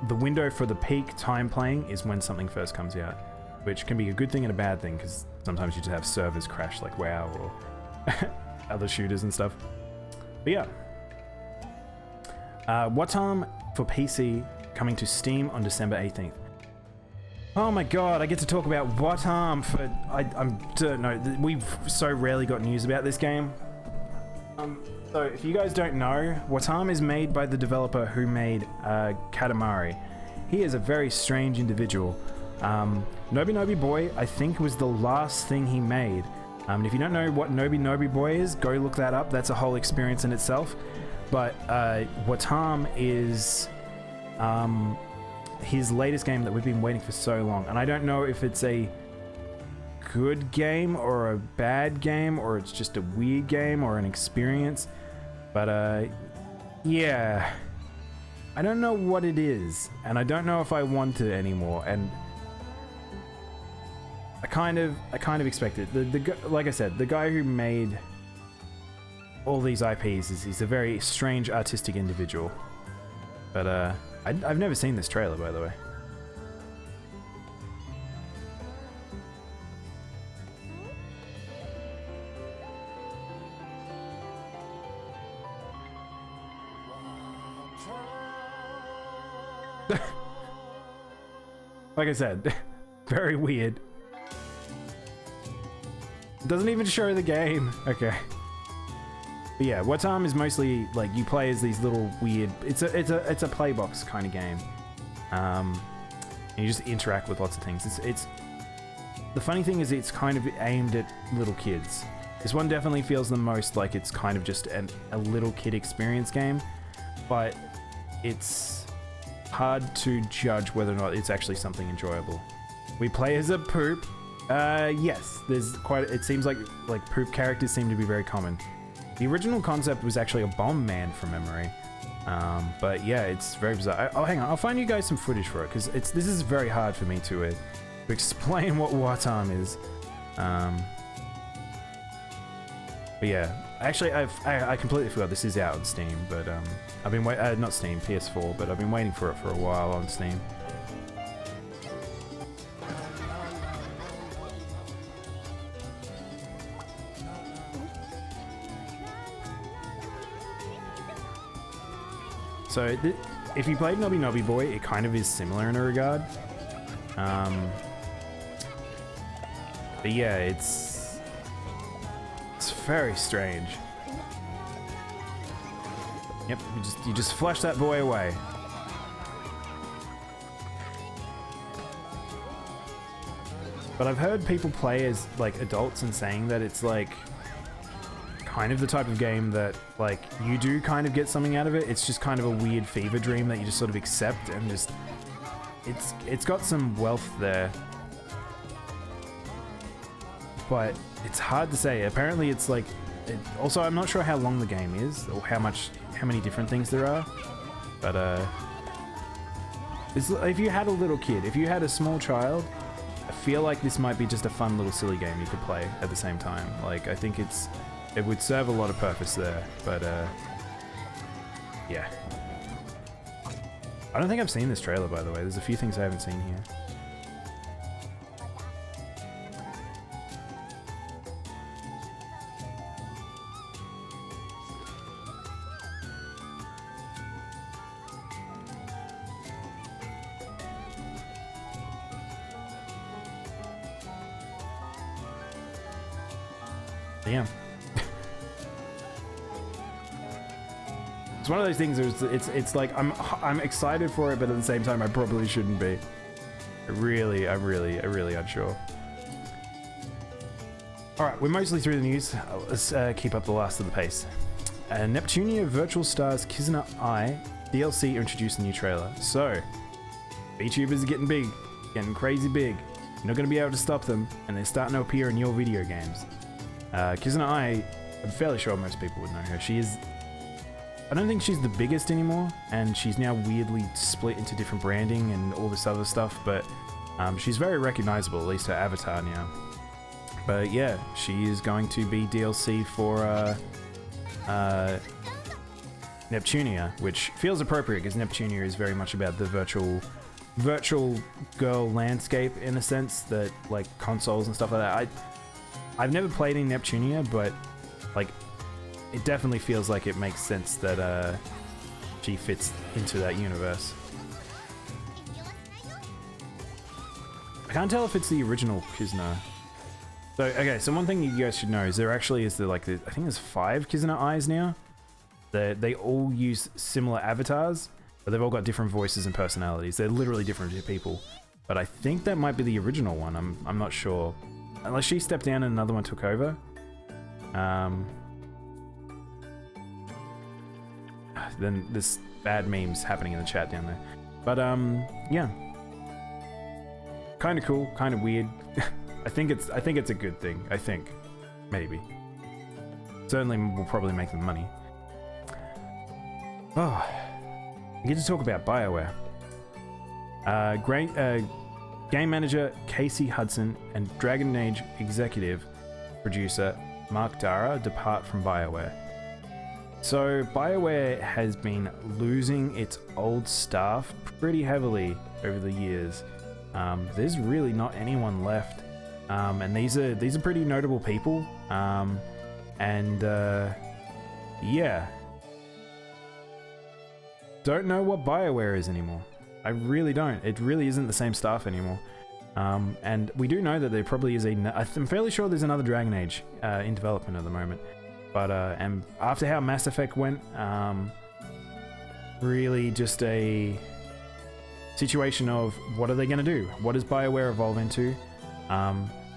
the window for the peak time playing is when something first comes out, which can be a good thing and a bad thing because sometimes you just have servers crash like WoW or other shooters and stuff. But yeah. Watam for PC coming to Steam on December 18th. Oh my god, I get to talk about Watam for... I don't know, we've so rarely got news about this game. So if you guys don't know, Watam is made by the developer who made Katamari. He is a very strange individual. Nobi Nobi Boy, I think, was the last thing he made. And if you don't know what Nobi Nobi Boy is, go look that up. That's a whole experience in itself. But Watam is his latest game that we've been waiting for so long. And I don't know if it's a good game or a bad game or it's just a weird game or an experience. But yeah, I don't know what it is, and I don't know if I want it anymore. And I kind of expect it. Like I said, the guy who made all these IPs he's a very strange artistic individual. But I've never seen this trailer, by the way. Like I said, very weird. Doesn't even show the game. Okay. But yeah, Watam is mostly like you play as these little weird. It's a playbox kind of game, and you just interact with lots of things. It's the funny thing is it's kind of aimed at little kids. This one definitely feels the most like it's kind of just a little kid experience game, but it's hard to judge whether or not it's actually something enjoyable. We play as a poop. Yes, there's quite. It seems like poop characters seem to be very common. The original concept was actually a bomb man from memory, but yeah, it's very bizarre. Oh, hang on, I'll find you guys some footage for it because this is very hard for me to explain what Watam is. But yeah, actually, I completely forgot this is out on Steam, but I've been not Steam, PS4, but I've been waiting for it for a while on Steam. So if you played Nobby Nobby Boy, it kind of is similar in a regard. But yeah, it's very strange. Yep, you just flush that boy away. But I've heard people play as like adults and saying that it's like kind of the type of game that like you do kind of get something out of it. It's just kind of a weird fever dream that you just sort of accept and just it's got some wealth there. But it's hard to say. Apparently it's like also I'm not sure how long the game is or how many different things there are. But if you had a little kid, if you had a small child, I feel like this might be just a fun little silly game you could play at the same time. Like I think it would serve a lot of purpose there, but yeah. I don't think I've seen this trailer, by the way. There's a few things I haven't seen here. Damn. It's one of those things. It's like I'm excited for it, but at the same time, I probably shouldn't be. I'm really unsure. All right, we're mostly through the news. Let's keep up the last of the pace. Neptunia Virtual Stars Kizuna Eye DLC introduced a new trailer. So, VTubers are getting big, getting crazy big. You're not going to be able to stop them, and they're starting to appear in your video games. Kizuna Eye, I'm fairly sure most people would know her. She is. I don't think she's the biggest anymore, and she's now weirdly split into different branding and all this other stuff, but she's very recognizable, at least her avatar now. But yeah, she is going to be DLC for Neptunia, which feels appropriate because Neptunia is very much about the virtual girl landscape in a sense that like consoles and stuff like that. I've never played in Neptunia, but like it definitely feels like it makes sense that she fits into that universe. I can't tell if it's the original Kizuna. So okay, so one thing you guys should know is there actually is I think there's 5 Kizuna Eyes now. They all use similar avatars, but they've all got different voices and personalities. They're literally different people. But I think that might be the original one. I'm not sure. Unless she stepped down and another one took over. Then there's bad memes happening in the chat down there. But yeah. Kind of cool, kind of weird. I think it's a good thing. I think. Maybe. Certainly will probably make them money. Oh, I get to talk about BioWare. Great game manager Casey Hudson and Dragon Age executive producer Mark Dara depart from BioWare. So BioWare has been losing its old staff pretty heavily over the years. There's really not anyone left, and these are pretty notable people. Yeah. Don't know what BioWare is anymore. I really don't. It really isn't the same staff anymore. And we do know that there probably is I'm fairly sure there's another Dragon Age in development at the moment. But and after how Mass Effect went, really just a situation of what are they going to do? What does BioWare evolve into?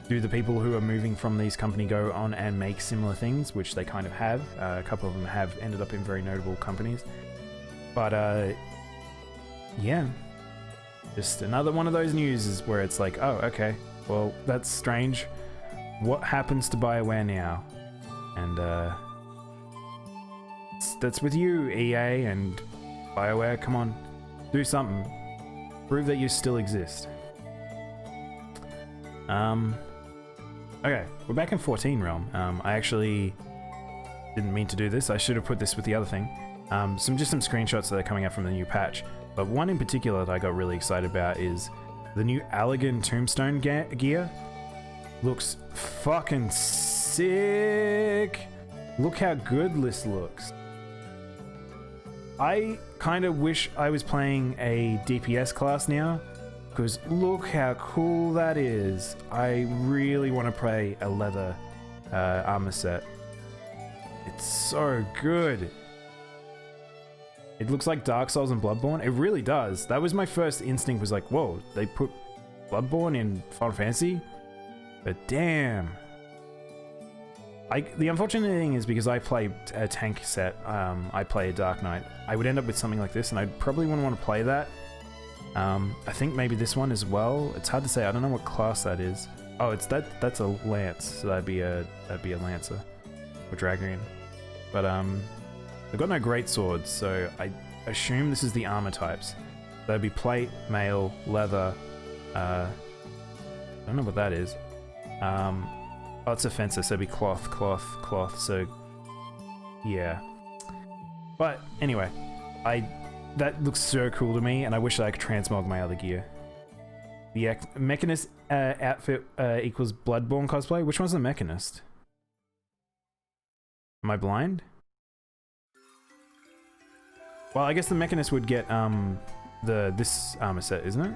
Do the people who are moving from these company go on and make similar things, which they kind of have? A couple of them have ended up in very notable companies. But yeah, just another one of those news is where it's like, oh, okay, well, that's strange. What happens to BioWare now? And that's with you, EA and BioWare. Come on, do something. Prove that you still exist. Okay, we're back in 14 realm. I actually didn't mean to do this. I should have put this with the other thing. Just some screenshots that are coming out from the new patch. But one in particular that I got really excited about is the new Allegan Tombstone gear. Looks fucking sick. Look how good this looks. I kind of wish I was playing a DPS class now, because look how cool that is. I really want to play a leather armor set. It's so good. It looks like Dark Souls and Bloodborne. It really does. That was my first instinct, was like, whoa, they put Bloodborne in Final Fantasy? But damn. The unfortunate thing is, because I play a tank set, I play a Dark Knight, I would end up with something like this, and I probably wouldn't want to play that. I think maybe this one as well. It's hard to say. I don't know what class that is. Oh, that's a lance, so that'd be a lancer or dragoon. But they've got no great swords, so I assume this is the armor types. That'd be plate, mail, leather. I don't know what that is. Oh, it's offensive, so it'd be cloth, cloth, cloth. So yeah. But anyway, that looks so cool to me, and I wish that I could transmog my other gear. The Mechanist outfit equals Bloodborne cosplay. Which one's the Mechanist? Am I blind? Well, I guess the Mechanist would get this armor set, isn't it?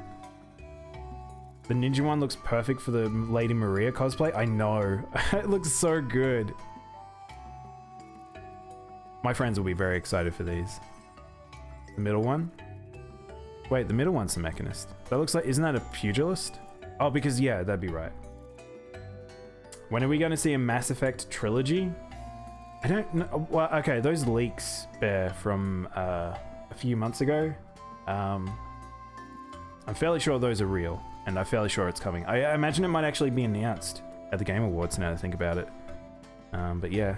The ninja one looks perfect for the Lady Maria cosplay. I know. It looks so good. My friends will be very excited for these. The middle one? Wait, the middle one's the Mechanist. That looks like... Isn't that a pugilist? Oh, because, yeah, that'd be right. When are we going to see a Mass Effect trilogy? I don't know. Well, okay, those leaks, Bear, from a few months ago. I'm fairly sure those are real, and I'm fairly sure it's coming. I imagine it might actually be announced at the Game Awards now that I think about it. But yeah.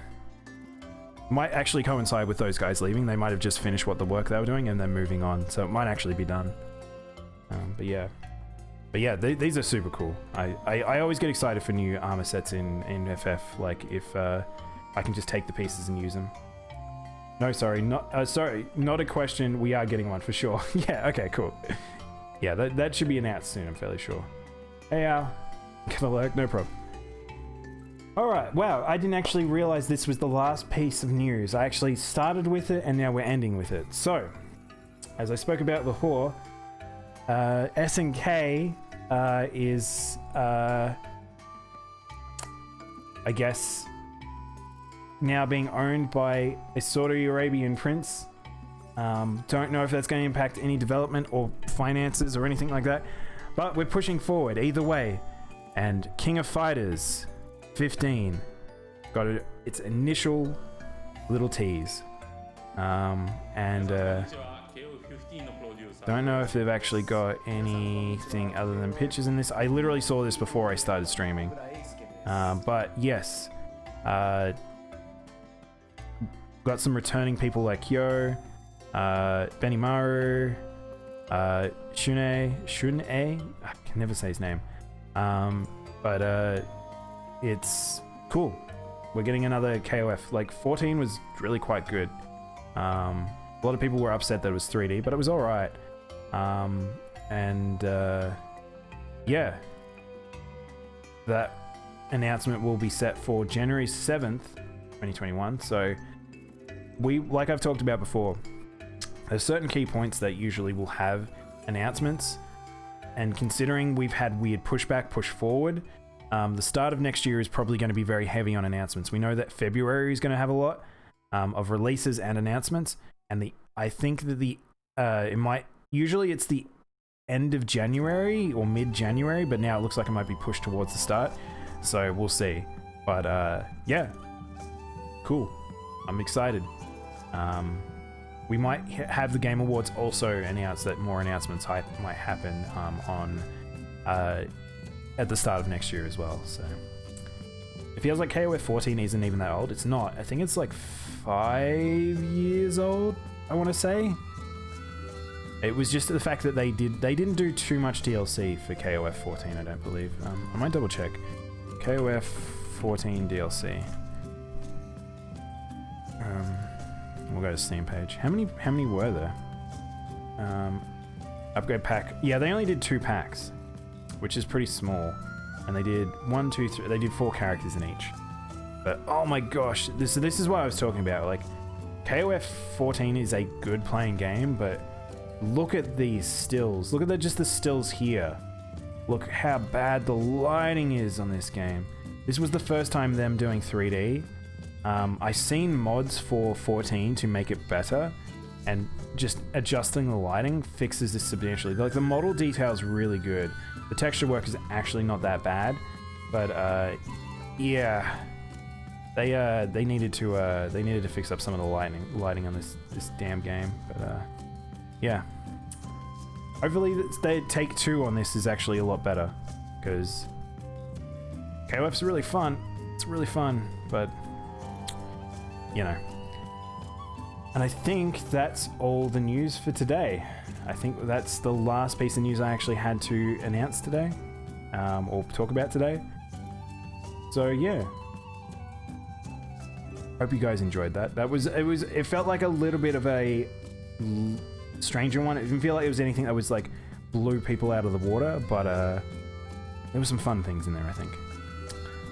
Might actually coincide with those guys leaving. They might have just finished what the work they were doing and then moving on, so it might actually be done. But yeah. But yeah, these are super cool. I always get excited for new armor sets in FF, like if I can just take the pieces and use them. No, sorry, not a question. We are getting one for sure. Yeah, okay, cool. Yeah, that should be announced soon, I'm fairly sure. Hey Al, gonna lurk, no problem. Alright, wow, I didn't actually realize this was the last piece of news. I actually started with it and now we're ending with it. So, as I spoke about before, SNK is, I guess, now being owned by a Saudi Arabian prince. Don't know if that's going to impact any development or finances or anything like that, but we're pushing forward either way. And King of Fighters 15 got its initial little tease, don't know if they've actually got anything other than pictures in this. I literally saw this before I started streaming, but yes, got some returning people like Yo, Benimaru, Shune, I can never say his name. But it's cool. We're getting another KOF. Like 14 was really quite good. A lot of people were upset that it was 3D, but it was all right. Yeah, that announcement will be set for January 7th, 2021. So like I've talked about before, there's certain key points that usually will have announcements, and considering we've had weird pushback, push forward, the start of next year is probably going to be very heavy on announcements. We know that February is going to have a lot of releases and announcements, and I think that usually it's the end of January or mid-January, but now it looks like it might be pushed towards the start, so we'll see. But yeah, cool. I'm excited. We might have the Game Awards also announce that more announcements might happen at the start of next year as well. So it feels like KOF 14 isn't even that old. It's not. I think it's like 5 years old, I want to say. It was just the fact that they didn't do too much DLC for KOF 14, I don't believe. I might double check. KOF 14 DLC. We'll go to Steam page. How many were there? Upgrade pack. Yeah, they only did 2 packs, which is pretty small. And they did 1, 2, 3. They did 4 characters in each. But oh my gosh, this is what I was talking about. Like, KOF 14 is a good playing game, but look at these stills. Look at just the stills here. Look how bad the lighting is on this game. This was the first time them doing 3D. I seen mods for 14 to make it better, and just adjusting the lighting fixes this substantially. Like, the model detail is really good. The texture work is actually not that bad, but yeah, they needed to fix up some of the lighting on this damn game. But yeah, hopefully they take 2 on this is actually a lot better, because KOF's really fun. It's really fun, but you know. And I think that's all the news for today. I think that's the last piece of news I actually had to announce today, or talk about today. So yeah, hope you guys enjoyed that. It felt like a little bit of a stranger one. It didn't feel like it was anything that was like blew people out of the water, but there were some fun things in there, I think.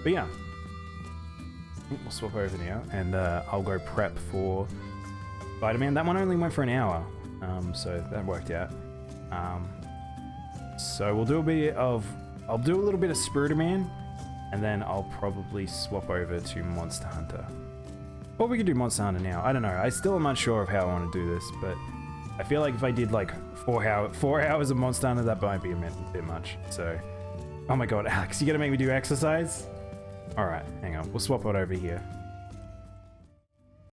But yeah, we'll swap over now, and I'll go prep for Spider-Man. That one only went for an hour, so that worked out. So we'll do I'll do a little bit of Spider-Man, and then I'll probably swap over to Monster Hunter. Or we could do Monster Hunter now. I don't know. I still am unsure of how I want to do this, but I feel like if I did like 4 hours of Monster Hunter, that might be a bit much. So, oh my god, Alex, you gotta make me do exercise? Alright, hang on. We'll swap it over here.